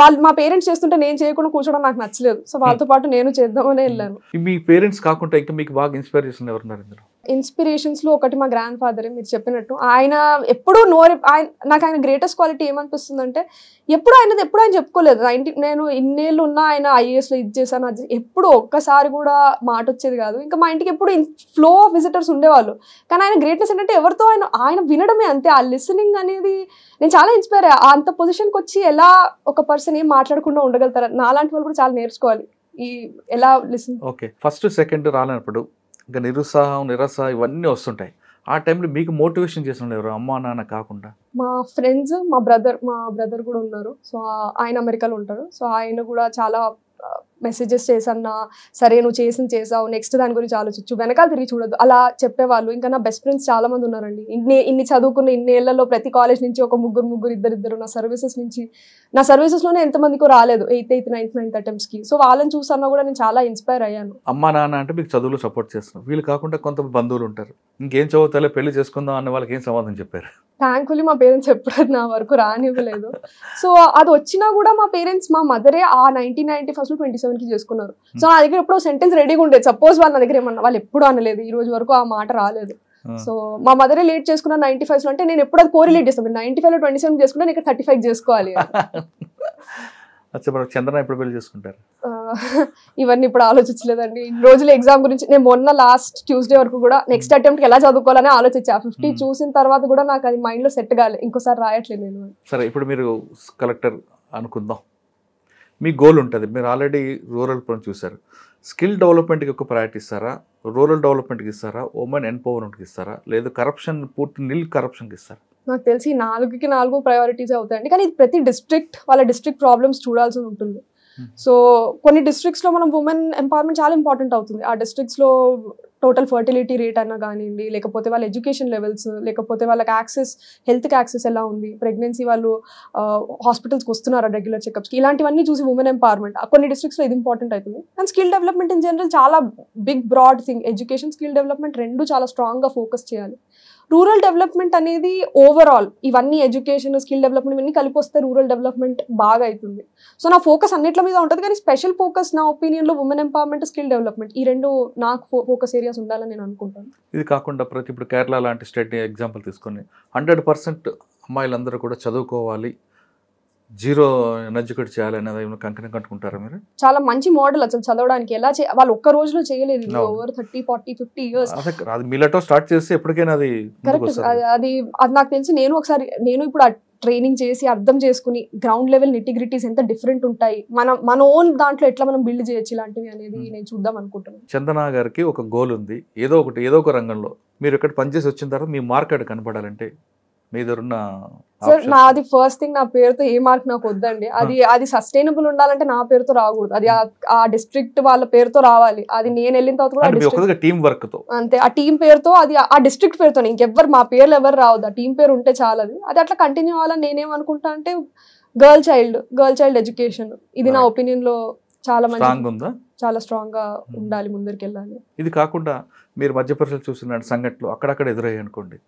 వాళ్ళు మా పేరెంట్స్ చేస్తుంటే నేను చేయకుండా కూర్చోవడం నాకు నచ్చలేదు. సో వాళ్ళతో పాటు నేను చేద్దామని వెళ్ళాను. మీ పేరెంట్స్ కాకుండా ఇంకా మీకు బాగా ఇన్స్పైర్ చేసిన ఎవరున్నారు ఇందులో? ఇన్స్పిరేషన్స్ లో ఒకటి మా గ్రాండ్ ఫాదరే, మీరు చెప్పినట్టు. ఆయన ఎప్పుడూ నాకు ఆయన గ్రేటెస్ట్ క్వాలిటీ ఏమనిపిస్తుంది అంటే ఎప్పుడు ఆయన చెప్పుకోలేదు. నేను ఇన్నేళ్ళు ఉన్నా ఆయన ఐఏఎస్ లో ఇది చేశాను అది, ఎప్పుడు ఒక్కసారి కూడా మాట వచ్చేది కాదు. ఇంకా మా ఇంటికి ఎప్పుడు ఫ్లో ఆఫ్ విజిటర్స్ ఉండేవాళ్ళు. కానీ ఆయన గ్రేట్నెస్ ఏంటంటే ఎవరితో ఆయన వినడమే, అంతే. ఆ లిసనింగ్ అనేది నేను చాలా ఇన్స్పైర్ అయ్యా. అంత పొజిషన్కి వచ్చి ఎలా ఒక పర్సన్ ఏం మాట్లాడకుండా ఉండగలుగుతారు, నాలాంటి వాళ్ళు కూడా చాలా నేర్చుకోవాలి ఈ ఎలా లిసన్. ఓకే, ఫస్ట్ సెకండ్ రాలేనప్పుడు ఇంకా నిరుత్సాహం నిరాశ ఇవన్నీ వస్తుంటాయి. ఆ టైంలో మీకు మోటివేషన్ చేసిన ఎవరు, అమ్మా నాన్న కాకుండా? మా ఫ్రెండ్స్, మా బ్రదర్ కూడా ఉన్నారు. సో ఆయన అమెరికాలో ఉంటారు. సో ఆయన కూడా చాలా మెసేజెస్ చేసన్నా సరే నువ్వు చేసావు నెక్స్ట్ దాని గురించి ఆలోచించు, వెనకాల తిరిగి చూడొద్దు అలా చెప్పేవాళ్ళు. ఇంకా నా బెస్ట్ ఫ్రెండ్స్ చాలా మంది ఉన్నారండి. ఇన్ని చదువుకున్న ఇన్ని ఏళ్లలో ప్రతి కాలేజ్ నుంచి ఒక ముగ్గురు ఇద్దరు నా సర్వీసెస్లోనే ఎంతమందికో రాలేదు 8th 9th అటెంప్ట్స్కి. సో వాళ్ళని చూసన్నా కూడా నేను చాలా ఇన్స్పైర్ అయ్యాను. అమ్మా నాన్న అంటే మీకు చదువులో సపోర్ట్ చేస్తున్నారు, వీళ్ళు కాకుండా కొంత బంధువులు ఉంటారు, ఇంకేం చదువుతాలే పెళ్లి చేసుకుందాం అన్న వాళ్ళకి ఏం సమాధానం చెప్పారు? థ్యాంక్ఫుల్లీ మా పేరెంట్స్ ఎప్పుడు నా వరకు రానివ్వలేదు. సో అది వచ్చినా కూడా మా పేరెంట్స్, మా మదరే ఆ 1991 27కి చేసుకున్నారు. సో నా దగ్గర ఎప్పుడో సెంటెన్స్ రెడీగా ఉండేది. సపోజ్ వాళ్ళ దగ్గర ఏమన్నా, వాళ్ళు ఎప్పుడు అనలేదు, ఈ రోజు వరకు ఆ మాట రాలేదు. సో మా మదరే లేట్ చేసుకున్న 95లో, అంటే నేను ఎప్పుడు అది కోరిలేట్ చేస్తాను, 95లో 27 చేసుకుంటే నేను 35 చేసుకోవాలి. చంద్రన ఎప్పుడు పెళ్లి చేసుకుంటారు? ఇవన్నీ ఇప్పుడు ఆలోచించలేదండి. ఇన్ని రోజులు ఎగ్జామ్ గురించి నేను మొన్న లాస్ట్ ట్యూస్డే వరకు కూడా నెక్స్ట్ అటెంప్ట్కి ఎలా చదువుకోవాలని ఆలోచించా. 50 చూసిన తర్వాత కూడా నాకు అది మైండ్లో సెట్ కాలే, ఇంకోసారి రాయట్లేదు నేను. సరే, ఇప్పుడు మీరు కలెక్టర్ అనుకుందాం, మీ గోల్ ఉంటుంది, మీరు ఆల్రెడీ రూరల్ ప్రాంతం చూశారు. స్కిల్ డెవలప్మెంట్కి ఎక్కువ ప్రయారిటీ ఇస్తారా, రూరల్ డెవలప్మెంట్కి ఇస్తారా, ఉమెన్ ఎంపవర్మెంట్కి ఇస్తారా, లేదు కరప్షన్ పూర్తి నిల్ కరప్షన్కి ఇస్తారా? నాకు తెలిసి 4కి 4 ప్రయారిటీస్ అవుతాయండి. కానీ ఇది ప్రతి డిస్ట్రిక్ట్ వాళ్ళ డిస్ట్రిక్ట్ ప్రాబ్లమ్స్ చూడాల్సి ఉంటుంది. సో కొన్ని డిస్ట్రిక్ట్స్లో మనం ఉమెన్ ఎంపవర్మెంట్ చాలా ఇంపార్టెంట్ అవుతుంది. ఆ డిస్ట్రిక్ట్స్లో టోటల్ ఫర్టిలిటీ రేట్ అన్నా కానివ్వండి, లేకపోతే వాళ్ళ ఎడ్యుకేషన్ లెవెల్స్, లేకపోతే వాళ్ళకి హెల్త్కి యాక్సెస్ ఎలా ఉంది, ప్రెగ్నెన్సీ వాళ్ళు హాస్పిటల్స్కి వస్తున్నారా రెగ్యులర్ చెకప్స్కి, ఇలాంటివన్నీ చూసి ఉమెన్ ఎంపవర్మెంట్ కొన్ని డిస్ట్రిక్ట్స్లో ఇది ఇంపార్టెంట్ అవుతుంది. And skill development in general చాలా big broad thing. Education, skill development రెండు చాలా స్ట్రాంగ్గా ఫోకస్ చేయాలి. రూరల్ డెవలప్మెంట్ అనేది ఓవరాల్ ఇవన్నీ ఎడ్యుకేషన్, స్కిల్ డెవలప్మెంట్ ఇవన్నీ కలిపి వస్తే రూరల్ డెవలప్మెంట్ బాగా అవుతుంది. సో నా ఫోకస్ అన్నిట్ల మీద ఉంటుంది, కానీ స్పెషల్ ఫోకస్ నా ఒపీనియన్లో ఉమెన్ ఎంపవర్మెంట్, స్కిల్ డెవలప్మెంట్, ఈ రెండు నాకు ఫోకస్ ఏరియాస్ ఉండాలని నేను అనుకుంటాను. ఇది కాకుండా ఇప్పుడు కేరళ లాంటి స్టేట్ ఎగ్జాంపుల్ తీసుకొని 100% అమ్మాయిలందరూ కూడా చదువుకోవాలి, జీరో ఎడ్యుకేట్ చేయాలి అనేది కంకణం కట్టుకుంటారా మీరు? చాలా మంచి మోడల్ అసలు చదవడానికి. ఎలా వాళ్ళు ఒక్క రోజులో చేయలేదు, ఓవర్ 30, 40, 50 years. అది మీలతో స్టార్ట్ చేస్తే ఎప్పటికైనా అది కరెక్ట్. అది నాకు తెలిసి నేను ఇప్పుడు ట్రైనింగ్ చేసి అర్థం చేసుకుని గ్రౌండ్ లెవెల్ నిటిగ్రిటీస్ ఎంత డిఫరెంట్ ఉంటాయి, మన ఓన్ దాంట్లో ఎట్లా మనం బిల్డ్ చేయొచ్చు ఇలాంటివి అనేది నేను చూద్దాం అనుకుంటున్నాను. చందన గారికి ఒక గోల్ ఉంది, ఏదో ఒక రంగంలో మీరు ఇక్కడ పనిచేసి వచ్చిన తర్వాత మీ మార్కెట్ కనపడాలంటే మీ దగ్గర ఉన్న సార్, నాది ఫస్ట్ థింగ్, నా పేరుతో ఏ మార్క్ నాకు వద్దండి. అది సస్టైనబుల్ ఉండాలంటే నా పేరుతో రాకూడదు, అది ఆ డిస్ట్రిక్ట్ వాళ్ళ పేరుతో రావాలి. అది నేను వెళ్ళిన తర్వాత కూడా టీం వర్క్ తో అంతే, ఆ టీం పేరుతో, అది ఆ డిస్ట్రిక్ట్ పేరుతో, ఇంకెవ్వరు మా పేర్లు ఎవరు రావద్దు, ఆ టీం పేరు ఉంటే చాలది. అది అట్లా కంటిన్యూ అవ్వాలని నేనేమనుకుంటా అంటే గర్ల్ చైల్డ్ ఎడ్యుకేషన్, ఇది నా ఒపీనియన్ లో చాలా మంచి, చాలా స్ట్రాంగ్ గా ఉండాలి, ముందరికి వెళ్ళాలి. ఇది కాకుండా మీరు మధ్యప్రదేశ్ చూసిన సంఘటనలు అక్కడక్కడ ఎదురయ్యాయి అనుకోండి,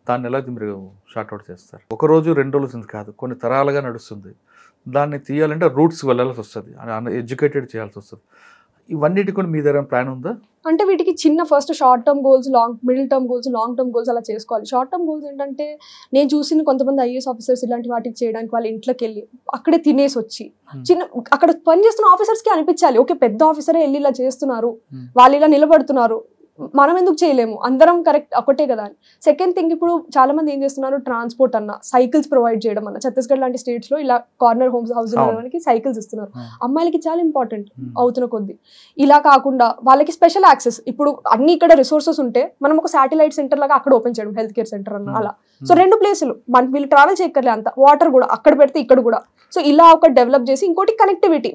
దాన్ని ఎలా మీరు షార్ట్అవుట్ చేస్తారు? ఒక రోజు 2 రోజులు కాదు, కొన్ని తరాలుగా నడుస్తుంది. దాన్ని తీయాలంటే రూట్స్ వెళ్ళాల్సి వస్తుంది, ఎడ్యుకేటెడ్ చేయాల్సి వస్తుంది. ఇవన్నిటి కూడా మీ దగ్గర ప్లాన్ ఉందా? అంటే వీటికి చిన్న first short term goals, middle term goals, long term goals అలా చేసుకోవాలి. షార్ట్ టర్మ్ గోల్స్ ఏంటంటే, నేను చూసిన కొంతమంది ఐఏఎస్ ఆఫీసర్స్ ఇలాంటి వాటికి చేయడానికి వాళ్ళ ఇంట్లోకి వెళ్ళి అక్కడే తినేసి వచ్చి అక్కడ పని చేస్తున్న ఆఫీసర్స్కి అనిపించాలి, ఓకే పెద్ద ఆఫీసరే వెళ్ళి ఇలా చేస్తున్నారు, వాళ్ళు ఇలా నిలబడుతున్నారు, మనం ఎందుకు చేయలేము, అందరం కరెక్ట్ ఒకటే కదా అని. సెకండ్ థింగ్, ఇప్పుడు చాలా మంది ఏం చేస్తున్నారు, ట్రాన్స్పోర్ట్ అన్న, సైకిల్స్ ప్రొవైడ్ చేయడం అన్న. ఛత్తీస్గఢ్ లాంటి స్టేట్స్ లో ఇలా కార్నర్ హౌస్ సైకిల్స్ ఇస్తున్నారు. అమ్మాయిలకి చాలా ఇంపార్టెంట్ అవుతున్న కొద్ది. ఇలా కాకుండా వాళ్ళకి స్పెషల్ యాక్సెస్, ఇప్పుడు అన్ని ఇక్కడ రిసోర్సెస్ ఉంటే మనం ఒక శాటిలైట్ సెంటర్ లాగా అక్కడ ఓపెన్ చేయడం, హెల్త్ కేర్ సెంటర్ అన్న అలా. సో 2 ప్లేసులు వీళ్ళు ట్రావెల్ చేయక్కర్లే అంత, వాటర్ కూడా అక్కడ పెడితే ఇక్కడ కూడా. సో ఇలా ఒక డెవలప్ చేసి, ఇంకోటి కనెక్టివిటీ,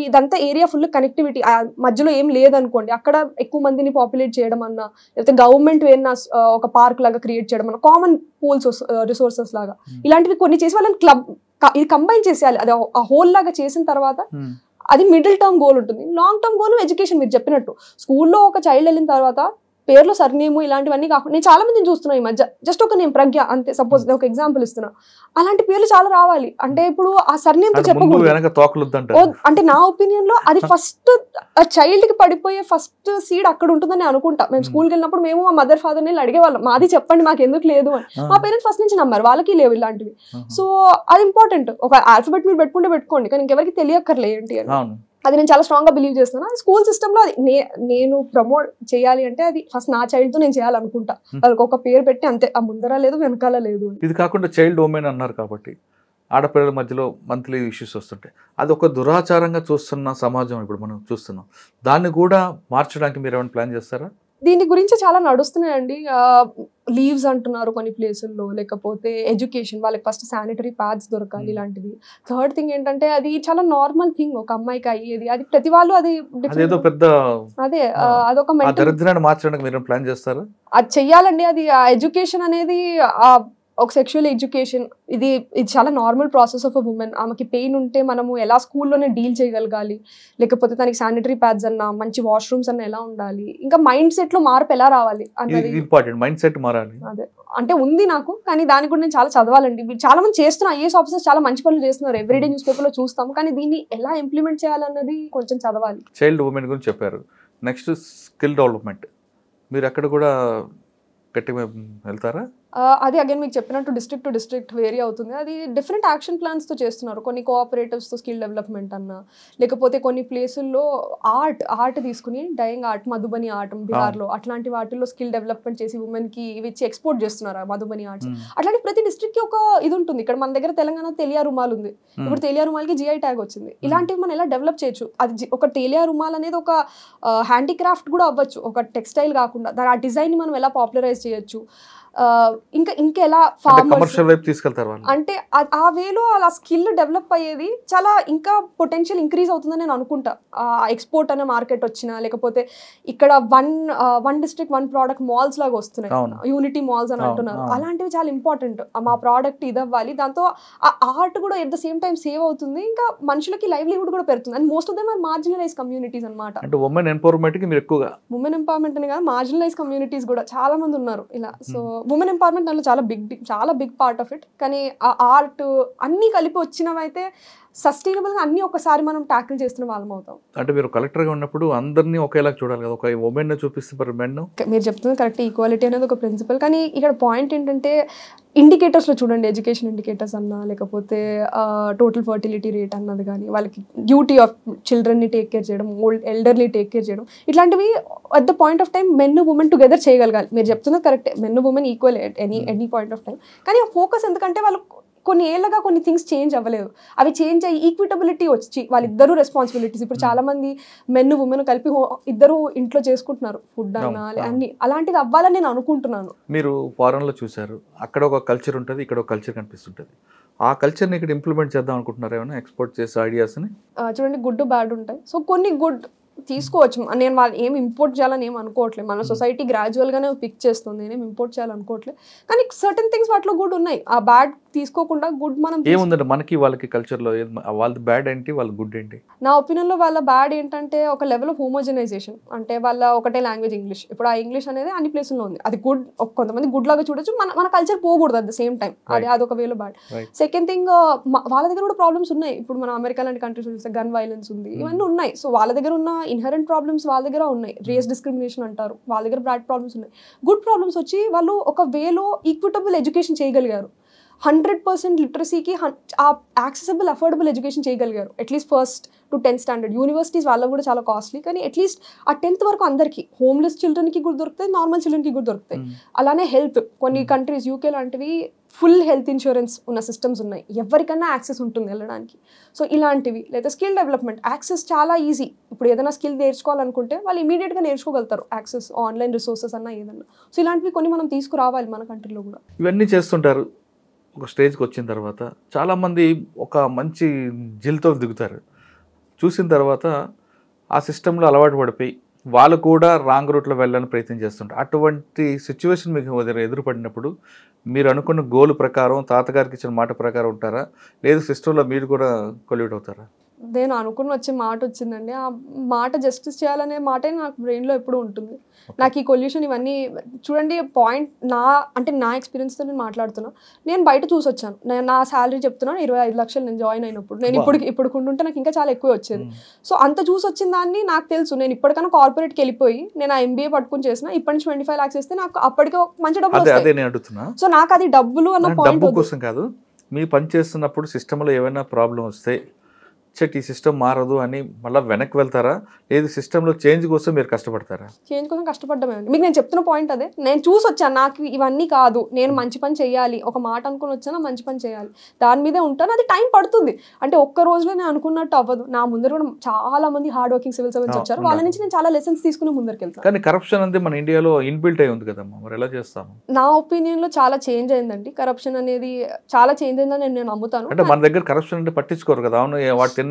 ఇదంతా ఏరియా ఫుల్ కనెక్టివిటీ, మధ్యలో ఏం లేదనుకోండి, అక్కడ ఎక్కువ మందిని పాపులేట్ చేయడం అన్నా, లేకపోతే గవర్నమెంట్ ఏమన్నా ఒక పార్క్ లాగా క్రియేట్ చేయడం అన్న, కామన్ పూల్స్ రిసోర్సెస్ లాగా ఇలాంటివి కొన్ని చేసి వాళ్ళని ఇది కంబైన్ చేసేయాలి. అది ఆ హోల్ లాగా చేసిన తర్వాత అది మిడిల్ టర్మ్ గోల్ ఉంటుంది. లాంగ్ టర్మ్ గోల్ ఎడ్యుకేషన్, మీరు చెప్పినట్టు స్కూల్లో ఒక చైల్డ్ వెళ్ళిన తర్వాత పేర్లో సర్నేము ఇలాంటివన్నీ కాకుండా, నేను చాలా మందిని చూస్తున్నా ఈ మధ్య, జస్ట్ ఒక నేను ప్రజ్ఞ అంతే, సపోజ్ ఒక ఎగ్జాంపుల్ ఇస్తున్నా, అలాంటి పేర్లు చాలా రావాలి. అంటే ఇప్పుడు ఆ సర్నేమ్ తో చెప్పకూడదు. అంటే నా ఒపీనియన్ లో అది ఫస్ట్ ఆ చైల్డ్ కి పడిపోయే ఫస్ట్ సీడ్ అక్కడ ఉంటుందని అనుకుంటా. మేము స్కూల్కి వెళ్ళినప్పుడు మేము మా మదర్ ఫాదర్ ని అడిగేవాళ్ళం, మాది చెప్పండి మాకు ఎందుకు లేదు అని. మా పేరెంట్స్ ఫస్ట్ నుంచి నమ్మారు, వాళ్ళకి లేవు ఇలాంటివి. సో అది ఇంపార్టెంట్. ఒక ఆల్ఫాబెట్ మీరు పెట్టుకోండి, కానీ ఇంకెవరికి తెలియక్కర్లే ఏంటి అని. అది నేను చాలా స్ట్రాంగ్ గా బిలీవ్ చేస్తున్నాను. స్కూల్ సిస్టమ్ లో నేను ప్రమోట్ చేయాలి అంటే అది ఫస్ట్ నా చైల్డ్ తో నేను చేయాలనుకుంటా. వాళ్ళకి ఒక పేరు పెట్టి అంతే, ఆ ముందర లేదు వెనకాల లేదు. ఇది కాకుండా చైల్డ్ ఉమెన్ అన్నారు కాబట్టి ఆడపిల్లల మధ్యలో మంత్లీ ఇష్యూస్ వస్తుంటాయి, అది ఒక దురాచారంగా చూస్తున్న సమాజం ఇప్పుడు మనం చూస్తున్నాం. దాన్ని కూడా మార్చడానికి మీరు ఏమైనా ప్లాన్ చేస్తారా? దీని గురించి చాలా నడుస్తున్నాయండి. లీవ్స్ అంటున్నారు కొన్ని ప్లేసుల్లో, లేకపోతే ఎడ్యుకేషన్, వాళ్ళకి ఫస్ట్ శానిటరీ ప్యాడ్స్ దొరకాలి ఇలాంటివి. థర్డ్ థింగ్ ఏంటంటే అది చాలా నార్మల్ థింగ్ ఒక అమ్మాయికి అయ్యేది. అది ప్రతి వాళ్ళు అది అదేదో పెద్ద అదే అదొక ఆ దరిద్రాన్ని మార్చడానికి మీరు ప్లాన్ చేస్తారు. అది చెయ్యాలండి. అది ఆ ఎడ్యుకేషన్ అనేది ఒక సెక్షువల్ ఎడ్యుకేషన్ ఇది చాలా normal process of a women. ఆమెకి పెయిన్ ఉంటే మనము ఎలా స్కూల్లోనే డీల్ చేయగలగాలి, లేకపోతే తనకి శానిటరీ ప్యాడ్స్ అన్నా, మంచి వాష్రూమ్స్ అన్నా ఎలా ఉండాలి, ఇంకా మైండ్ సెట్ లో మార్పు ఎలా రావాలి అన్నది ఇంపార్టెంట్. మైండ్ సెట్ మారాలి. అదే అంటే ఉంది నాకు, కానీ దాని కూడా నేను చాలా చదవాలండి. చాలా మంది చేస్తున్నారు, ఐఏఎస్ ఆఫీసర్స్ చాలా మంచి పనులు చేస్తున్నారు, ఎవ్రీడే న్యూస్ పేపర్ లో చూస్తాం, కానీ దీన్ని ఎలా ఇంప్లిమెంట్ చేయాలన్నది కొంచెం చదవాలి. చైల్డ్ ఉమెన్ గురించి చెప్పారు. నెక్స్ట్ స్కిల్ డెవలప్మెంట్, మీరు అక్కడ కూడా గట్టిగా వెళ్తారా? అది అగైన్ మీకు చెప్పినట్టు డిస్ట్రిక్ట్ టు డిస్ట్రిక్ట్ వేరీ అవుతుంది. అది డిఫరెంట్ యాక్షన్ ప్లాన్స్తో చేస్తున్నారు. కొన్ని కోఆపరేటివ్స్తో స్కిల్ డెవలప్మెంట్ అన్న, లేకపోతే కొన్ని ప్లేసుల్లో ఆర్ట్ తీసుకుని డయింగ్ ఆర్ట్, మధుబని ఆర్ట్ బీహార్లో, అట్లాంటి వాటిల్లో స్కిల్ డెవలప్మెంట్ చేసి ఉమెన్కి ఇవి ఇచ్చి ఎక్స్పోర్ట్ చేస్తున్నారు మధుబని ఆర్ట్స్. అట్లాంటి ప్రతి డిస్ట్రిక్ట్కి ఒక ఇది ఉంటుంది. ఇక్కడ మన దగ్గర తెలంగాణ తెలియా రుమాల్ ఉంది, ఇప్పుడు తెలియా రుమాల్కి జిఐ ట్యాగ్ వచ్చింది. ఇలాంటివి మనం ఎలా డెవలప్ చేయొచ్చు? అది ఒక తెలియా రుమాల్ అనేది ఒక హ్యాండీక్రాఫ్ట్ కూడా అవ్వచ్చు, ఒక టెక్స్టైల్ కాకుండా. ఆ డిజైన్ మనం ఎలా పాపులరైజ్ చేయొచ్చు, ఇంకా ఎలా కమర్షియల్ వైపు తీసుకెళ్తారు అంటే ఆ వేలో అలా స్కిల్ డెవలప్ అయ్యేది చాలా ఇంకా పొటెన్షియల్ ఇంక్రీజ్ అవుతుందని నేను అనుకుంటా. ఎక్స్పోర్ట్ అనే మార్కెట్ వచ్చినా, లేకపోతే ఇక్కడ one district one product malls లాగా వస్తున్నాయి, యూనిటీ మాల్స్ అని అంటున్నారు. అలాంటివి చాలా ఇంపార్టెంట్. మా ప్రోడక్ట్ ఇది అవ్వాలి, దాంతో ఆ ఆర్ట్ కూడా at the same time save అవుతుంది, ఇంకా మనుషులకి లైవ్లీహుడ్ కూడా పెరుగుతుంది. And most of them are marginalize communities అనమాట. అంటే ఉమెన్ ఎంపవర్మెంట్ కి మీరు ఎక్కువగా ఉమెన్ ఎంపవర్మెంట్ అని కాదు, మార్జినలైజ్ కమ్యూనిటీస్ కూడా చాలా మంది ఉన్నారు ఇలా. సో ఉమెన్ ఎంపవర్మెంట్ దాంట్లో చాలా బిగ్ పార్ట్ ఆఫ్ ఇట్. కానీ ఆ ఆర్ట్ అన్నీ కలిపి వచ్చినవైతే సస్టైనబుల్ గా అన్ని ఒకసారి మనం ట్యాకిల్ చేస్తున్న వాళ్ళం అవుతాం. అంటే మీరు కలెక్టర్ గా ఉన్నప్పుడు అందరినీ ఒకేలా చూడాలి కదా, ఒక ఉమెన్ చూపిస్తే మెన్. మీరు చెప్తుంది కరెక్ట్, ఈక్వాలిటీ అనేది ఒక ప్రిన్సిపల్. కానీ ఇక్కడ పాయింట్ ఏంటంటే ఇండికేటర్స్లో చూడండి, ఎడ్యుకేషన్ ఇండికేటర్స్ అన్నా, లేకపోతే టోటల్ ఫర్టిలిటీ రేట్ అన్నది కానీ, వాళ్ళకి డ్యూటీ ఆఫ్ చిల్డ్రన్ని టేక్ కేర్ చేయడం, ఎల్డర్లీ టేక్ కేర్ చేయడం, ఇట్లాంటివి at the point of time men women together చేయగలగాలి. మీరు చెప్తున్నది కరెక్టే, men women equal at any point of time. కానీ ఫోకస్ ఎందుకంటే వాళ్ళు కొన్ని ఏళ్ళగా కొన్ని థింగ్స్ చేంజ్ అవ్వలేదు, అవి చేంజ్ అయ్యి ఈక్విటబిలిటీ వచ్చి వాళ్ళిద్దరూ రెస్పాన్సిబిలిటీస్. ఇప్పుడు చాలా మంది మెన్ ఉమెన్ కలిపి ఇద్దరు ఇంట్లో చేసుకుంటున్నారు, ఫుడ్ అన్నా అన్ని. అలాంటిది అవ్వాలని నేను అనుకుంటున్నాను. మీరు ఫారెన్లో చూసారు, అక్కడ ఒక కల్చర్ ఉంటుంది, ఇక్కడ ఒక కల్చర్ కనిపిస్తుంటుంది. ఆ కల్చర్ని ఇక్కడ ఇంప్లిమెంట్ చేద్దాం అనుకుంటున్నారు ఏమైనా, ఎక్స్పోర్ట్ చేసే ఐడియాస్ని? చూడండి, గుడ్ బ్యాడ్ ఉంటాయి. సో కొన్ని గుడ్ తీసుకోవచ్చు. నేను వాళ్ళు ఏమి ఇంపోర్ట్ చేయాలని ఏమి అనుకోవట్లేదు. మన సొసైటీ గ్రాడ్యువల్గానే పిక్ చేస్తుంది, నేనేమి ఇంపోర్ట్ చేయాలనుకోవట్లేదు. కానీ సర్టన్ థింగ్స్ వాటిలో గుడ్ ఉన్నాయి. ఆ బ్యాడ్ తీసుకోకుండా గుడ్ మనం ఏముందంటే మనకి వాళ్ళకి కల్చర్లో వాళ్ళది బ్యాడ్ ఏంటి, వాళ్ళ గుడ్ ఏంటి? నా ఒపీనియన్లో వాళ్ళ బ్యాడ్ ఏంటంటే ఒక లెవెల్ ఆఫ్ హోమోజనైజేషన్. అంటే వాళ్ళ ఒకటే లాంగ్వేజ్ ఇంగ్లీష్. ఇప్పుడు ఆ ఇంగ్లీష్ అనేది అన్ని ప్లేసుల్లో ఉంది. అది గుడ్, కొంతమంది గుడ్ లాగా చూడొచ్చు, మన కల్చర్ పోకూడదు అట్ ద సేమ్ టైం. అదొక వేలో బ్యాడ్. సెకండ్ థింగ్, వాళ్ళ దగ్గర కూడా ప్రాబ్లమ్స్ ఉన్నాయి. ఇప్పుడు మన అమెరికా లాంటి కంట్రీస్ చూస్తే గన్ వైలెన్స్ ఉంది, ఇవన్నీ ఉన్నాయి. సో వాళ్ళ దగ్గర ఉన్న ఇన్హరెంట్ ప్రాబ్లమ్స్ వాళ్ళ దగ్గర ఉన్నాయి. రేస్ డిస్క్రిమినేషన్ అంటారు, వాళ్ళ దగ్గర బ్యాడ్ ప్రాబ్లమ్స్ ఉన్నాయి. గుడ్ ప్రాబ్లమ్స్ వచ్చి వాళ్ళు ఒక వేలో ఈక్విటబుల్ ఎడ్యుకేషన్ చేయగలిగారు. 100% లిటరసీకి యాక్సెసిబుల్ అఫోర్డబుల్ ఎడ్యుకేషన్ చేయగలిగారు. At least first to 10th standard. Universities వాళ్ళకు కూడా చాలా కాస్ట్లీ, కానీ అట్లీస్ట్ ఆ 10th వరకు అందరికీ, హోమ్లెస్ చిల్డ్రన్కి కూడా దొరుకుతాయి, నార్మల్ చిల్డ్రన్కి కూడా దొరుకుతాయి. అలానే హెల్త్, కొన్ని కంట్రీస్ యూకే లాంటివి ఫుల్ హెల్త్ ఇన్సూరెన్స్ ఉన్న సిస్టమ్స్ ఉన్నాయి, ఎవరికైనా యాక్సెస్ ఉంటుంది వెళ్ళడానికి. సో ఇలాంటివి. లేదా స్కిల్ డెవలప్మెంట్, యాక్సెస్ చాలా ఈజీ. ఇప్పుడు ఏదైనా స్కిల్ నేర్చుకోవాలనుకుంటే వాళ్ళు ఇమీడియట్గా నేర్చుకోగలుగుతారు, యాక్సెస్ ఆన్లైన్ రిసోర్సెస్ అన్నా ఏదన్నా. సో ఇలాంటివి కొన్ని మనం తీసుకురావాలి మన కంట్రీలో కూడా. ఇవన్నీ చేస్తుంటారు. ఒక స్టేజ్కి వచ్చిన తర్వాత చాలామంది ఒక మంచి జిల్తో దిగుతారు. చూసిన తర్వాత ఆ సిస్టంలో అలవాటు పడిపోయి వాళ్ళు కూడా రాంగ్ రూట్లో వెళ్ళాలని ప్రయత్నం చేస్తుంటారు. అటువంటి సిచ్యువేషన్ మీకు ఎదురుపడినప్పుడు మీరు అనుకున్న గోల్ ప్రకారం, తాతగారికి ఇచ్చిన మాట ప్రకారం ఉంటారా, లేదు సిస్టంలో మీరు కూడా కొల్యూట్ అవుతారా? నేను అనుకుని వచ్చే మాట వచ్చిందండి. ఆ మాట జస్టిస్ చేయాలనే మాటే నాకు బ్రెయిన్లో ఎప్పుడూ ఉంటుంది. నాకు ఈ కొల్యూషన్ ఇవన్నీ చూడండి, పాయింట్ నా ఎక్స్పీరియన్స్తో నేను మాట్లాడుతున్నా. నేను బయట చూసి వచ్చాను. నేను నా శాలరీ చెప్తున్నాను 25 లక్షలు నేను జాయిన్ అయినప్పుడు. నేను ఇప్పుడు కొంటుంటే నాకు ఇంకా చాలా ఎక్కువ వచ్చేది. సో అంత చూసి వచ్చిన దాన్ని నాకు తెలుసు. నేను ఇప్పటికైనా కార్పొరేట్కి వెళ్ళిపోయి నేను ఆ MBA పట్టుకుని చేసిన, ఇప్పటి నుంచి 25 lakhs ఇస్తే నాకు అప్పటికే మంచి డబ్బులు వస్తాయి. సో నాకు అది డబ్బులు అన్న పాయింట్ కోసం కాదు, మీ పని చేస్తున్నప్పుడు సిస్టంలో ఏమైనా ప్రాబ్లం వస్తే చెట్ ఈ సిస్టమ్ మారదు అని మళ్ళీ వెనక్కి వెళ్తారా, లేదు సిస్టంలో చేంజ్ కోసం మీరు కష్టపడతారా? చేంజ్ కోసం కష్టపడ్డమే అండి. మీకు నేను చెప్తున్న పాయింట్ అదే. నేను చూసి వచ్చాను, నాకు ఇవన్నీ కాదు, నేను మంచి పని చేయాలి, ఒక మాట అనుకుని వచ్చాను, మంచి పని చేయాలి, దాని మీదే ఉంటాను. అది టైం పడుతుంది. అంటే ఒక్క రోజులో నేను అనుకున్నట్టు అవ్వదు. నా ముందర కూడా చాలా మంది హార్డ్ వర్కింగ్ సివిల్ సర్వెంట్స్ వచ్చారు, వాళ్ళ నుంచి నేను చాలా లెసన్స్ తీసుకుని ముందరికి వెళ్తాను. కానీ కరప్షన్ అనేది మన ఇండియాలో ఇన్బిల్ట్ అయి ఉంది కదమ్మా, మరి ఎలా చేస్తాము? నా ఒపీనియన్లో చాలా చేంజ్ అయిందండి. కరప్షన్ అనేది చాలా చేంజ్ అయిందని నేను నమ్ముతాను. అంటే మన దగ్గర కరప్షన్ అంటే పట్టించుకోరు కదా. అవును వాడు తిన్నాడు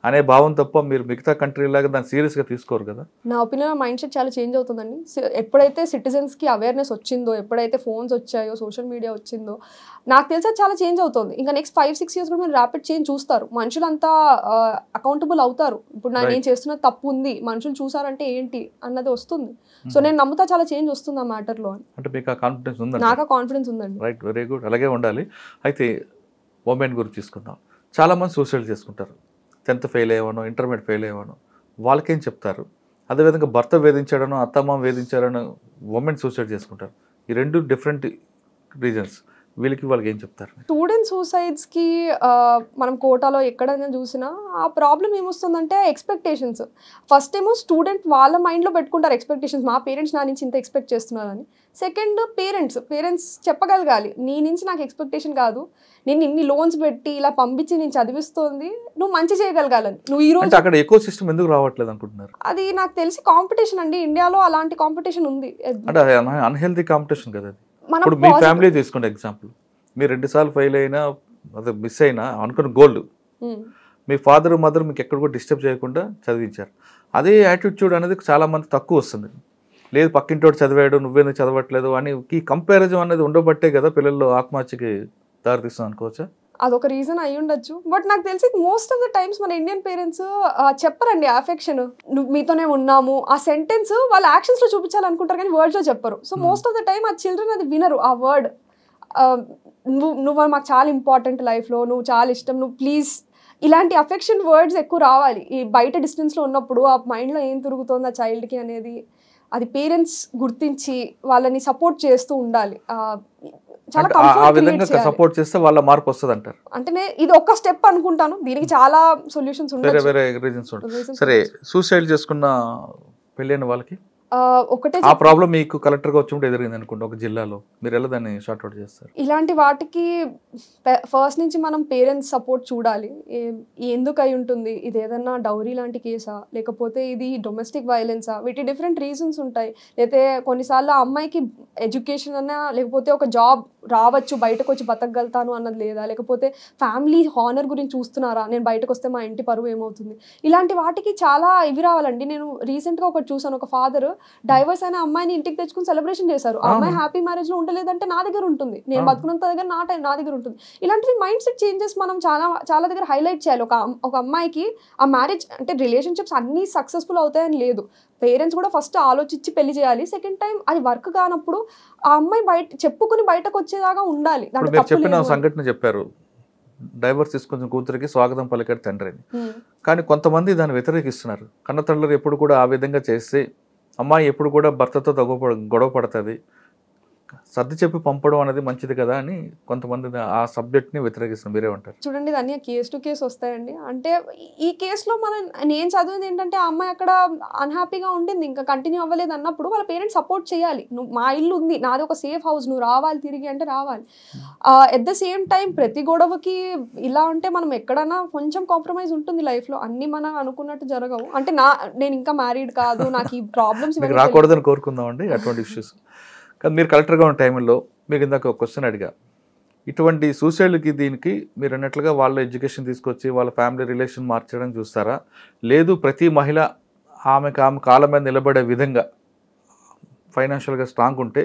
అనే భావం తప్ప మీరు మిగతా కంట్రీ లాగా దాన్ని సీరియస్గా తీసుకోరు కదా. నా ఒపీనియన్ మైండ్ సెట్ చాలా చేంజ్ అవుతుందండి. ఎప్పుడైతే సిటిజన్స్కి అవేర్నెస్ వచ్చిందో, ఎప్పుడైతే ఫోన్స్ వచ్చాయో, సోషల్ మీడియా వచ్చిందో, నాకు తెలిసి చాలా చేంజ్ అవుతుంది. ఇంకా నెక్స్ట్ 5-6 years కూడా మీరు ర్యాపిడ్ చేంజ్ చూస్తారు. మనుషులంతా అకౌంటబుల్ అవుతారు. ఇప్పుడు నేను చేస్తున్న తప్పు ఉంది, మనుషులు చూసారంటే ఏంటి అన్నది వస్తుంది. సో నేను నమ్ముతా చాలా చేంజ్ వస్తుంది ఆ మ్యాటర్లో. అంటే మీకు ఆ కాన్ఫిడెన్స్ ఉందండి? నాకు ఆ కాన్ఫిడెన్స్ ఉందండి. రైట్, వెరీ గుడ్, అలాగే ఉండాలి. అయితే ఉమెన్ గురించి తీసుకుందాం. చాలామంది సూసైడ్ చేసుకుంటారు. 10th ఫెయిల్ అయ్యాను, ఇంటర్మీడియట్ ఫెయిల్ అయ్యాను, వాళ్ళకేం చెప్తారు? అదేవిధంగా భర్త వేధించాడనో అత్తమ్మ వేధించాడనో ఉమెన్ సూసైడ్ చేసుకుంటారు. ఈ రెండు డిఫరెంట్ రీజన్స్. వాళ్ళకి ఏం చెప్తారు? స్టూడెంట్ సూసైడ్స్కి మనం కోటాలో ఎక్కడైనా చూసినా ఆ ప్రాబ్లం ఏమొస్తుందంటే ఎక్స్పెక్టేషన్స్. ఫస్ట్ ఏమో స్టూడెంట్ వాళ్ళ మైండ్లో పెట్టుకుంటారు ఎక్స్పెక్టేషన్స్, మా పేరెంట్స్ నా నుంచి ఇంత ఎక్స్పెక్ట్ చేస్తున్నారని. సెకండ్ పేరెంట్స్ చెప్పగలగాలి, నీ నుంచి నాకు ఎక్స్పెక్టేషన్ కాదు, నేను ఇన్ని లోన్స్ పెట్టి ఇలా పంపించి నేను చదివిస్తుంది, నువ్వు మంచి చేయగలగాలని. నువ్వు ఈ రోజు అక్కడ ఎకో సిస్టమ్ ఎందుకు రావట్లేదు అనుకుంటున్నారు? అది నాకు తెలిసి కాంపిటీషన్ అండి. ఇండియాలో అలాంటి కాంపిటీషన్ ఉంది. అంటే అన్హెల్దీ కాంపిటీషన్ కదా. ఇప్పుడు మీ ఫ్యామిలీ తీసుకోండి ఎగ్జాంపుల్. మీరు 2 సార్లు ఫెయిల్ అయినా, అదే మిస్ అయినా అనుకున్న గోల్డ్, మీ ఫాదర్ మదర్ మీకు ఎక్కడ కూడా డిస్టర్బ్ చేయకుండా చదివించారు. అదే యాటిట్యూడ్ అనేది చాలా మంది తక్కువ వస్తుంది. లేదు పక్కింటోడు చదివాడు నువ్వేందుకు చదవట్లేదు అని ఈ కంపారిజన్ అనేది ఉండబట్టే కదా పిల్లల్లో ఆత్మహత్యకి దారితీస్తుంది అనుకోవచ్చా? అదొక రీజన్ అయి ఉండొచ్చు. బట్ నాకు తెలిసి మోస్ట్ ఆఫ్ ద టైమ్స్ మన ఇండియన్ పేరెంట్స్ చెప్పరండి అఫెక్షన్, నువ్వు మీతోనే ఉన్నాము ఆ సెంటెన్స్ వాళ్ళ యాక్షన్స్లో చూపించాలనుకుంటారు కానీ వర్డ్స్లో చెప్పరు. So most of the time ఆ చిల్డ్రన్ అది వినరు ఆ వర్డ్. నువ్వు మాకు చాలా ఇంపార్టెంట్ లైఫ్లో, నువ్వు చాలా ఇష్టం, నువ్వు ప్లీజ్, ఇలాంటి అఫెక్షన్ వర్డ్స్ ఎక్కువ రావాలి. ఈ బయట డిస్టెన్స్లో ఉన్నప్పుడు ఆ మైండ్లో ఏం తిరుగుతుంది ఆ చైల్డ్కి అనేది అది పేరెంట్స్ గుర్తించి వాళ్ళని సపోర్ట్ చేస్తూ ఉండాలి. సపోర్ట్ చేస్తే వాళ్ళ మార్పు వస్తుంది అంటారు. అంటే ఇది ఒక స్టెప్ అనుకుంటాను, దీనికి చాలా సొల్యూషన్స్ ఉంటాయి. వేరే రీజన్స్ ఉంటాయి. సరే, సూసైడ్ చేసుకున్న పెళ్ళైన వాళ్ళకి ఒకటే ఆ ప్రాబ్లం మీకు కలెక్టర్గా వచ్చినప్పుడు ఎదిరింది అనుకోండి ఒక జిల్లాలో, మీరు ఎలా దాన్ని షార్ట్ అవుట్ చేస్తారు? ఇలాంటి వాటికి ఫస్ట్ నుంచి మనం పేరెంట్స్ సపోర్ట్ చూడాలి. ఎందుకు అయి ఉంటుంది, ఇది ఏదన్నా డౌరీ లాంటి కేసా, లేకపోతే ఇది డొమెస్టిక్ వైలెన్సా, వీటి డిఫరెంట్ రీజన్స్ ఉంటాయి. లేకపోతే కొన్నిసార్లు ఆ అమ్మాయికి ఎడ్యుకేషన్ అన్నా, లేకపోతే ఒక జాబ్ రావచ్చు, బయటకు వచ్చి బతకగలుగుతాను అన్నది లేదా, లేకపోతే ఫ్యామిలీ హానర్ గురించి చూస్తున్నారా, నేను బయటకు వస్తే మా ఇంటి పరువు ఏమవుతుంది, ఇలాంటి వాటికి చాలా ఇవి రావాలండి. నేను రీసెంట్గా ఒకటి చూసాను, ఒక ఫాదర్ డైవర్స్ అయిన అమ్మాయిని ఇంటికి తెచ్చుకుని సెలబ్రేషన్ చేశారు. ఆ అమ్మాయి హ్యాపీ మ్యారేజ్ లో ఉండలేదంటే నా దగ్గర ఉంటుంది, నేను బతుకున్నంత దగ్గర నా దగ్గర ఉంటుంది. ఇలాంటివి మైండ్ సెట్ చేంజెస్ మనం చాలా దగ్గర హైలైట్ చేయాలి. ఒక అమ్మాయికి ఆ మ్యారేజ్ అంటే రిలేషన్షిప్స్ అన్ని సక్సెస్ఫుల్ అవుతాయని లేదు. పేరెంట్స్ కూడా ఫస్ట్ ఆలోచించి పెళ్లి చేయాలి. సెకండ్ టైం అది వర్క్ కానప్పుడు ఆ అమ్మాయి చెప్పుకుని బయటకు వచ్చేదాకా ఉండాలి. చెప్పిన సంఘటన చెప్పారు, డైవర్స్ తీసుకున్న కూతురికి స్వాగతం పలికాడు తండ్రి అని. కానీ కొంతమంది దాన్ని వ్యతిరేకిస్తున్నారు. కన్న తల్లులు ఎప్పుడు కూడా ఆ విధంగా చేస్తే అమ్మాయి ఎప్పుడు కూడా భర్తతో గొడవ పడుతుంది, సర్ది చెప్పి పంపడం అనేది మంచిది కదా అని కొంతమంది ఆ సబ్జెక్ట్ని వ్యతిరేకిస్తున్నారు. మీరే ఉంటారు. చూడండి, అన్నీ కేస్ టు కేసు వస్తాయండి. అంటే ఈ కేసులో నేను చదివింది ఏంటంటే ఆ అమ్మాయి అక్కడ అన్హ్యాపీగా ఉండింది, ఇంకా కంటిన్యూ అవ్వలేదు అన్నప్పుడు వాళ్ళ పేరెంట్స్ సపోర్ట్ చేయాలి. నువ్వు మా ఇల్లు ఉంది, నాది ఒక సేఫ్ హౌస్, నువ్వు రావాలి తిరిగి అంటే రావాలి. ఎట్ ద సేమ్ టైం ప్రతి గొడవకి ఇలా ఉంటే మనం ఎక్కడన్నా కొంచెం కాంప్రమైజ్ ఉంటుంది లైఫ్లో. అన్ని మనం అనుకున్నట్టు జరగవు. అంటే నేను ఇంకా మ్యారీడ్ కాదు, నాకు ఈ ప్రాబ్లమ్స్ రాకూడదని కోరుకుందామండి అటువంటి ఇష్యూస్. కానీ మీరు కలెక్టర్గా ఉన్న టైంలో మీకు ఇందాక ఒక క్వశ్చన్ అడిగా, ఇటువంటి సూసైడ్కి దీనికి మీరు అన్నట్లుగా వాళ్ళ ఎడ్యుకేషన్ తీసుకొచ్చి వాళ్ళ ఫ్యామిలీ రిలేషన్ మార్చడం చూస్తారా, లేదు ప్రతి మహిళ ఆమె కాళ్ళ మీద నిలబడే విధంగా ఫైనాన్షియల్గా స్ట్రాంగ్ ఉంటే,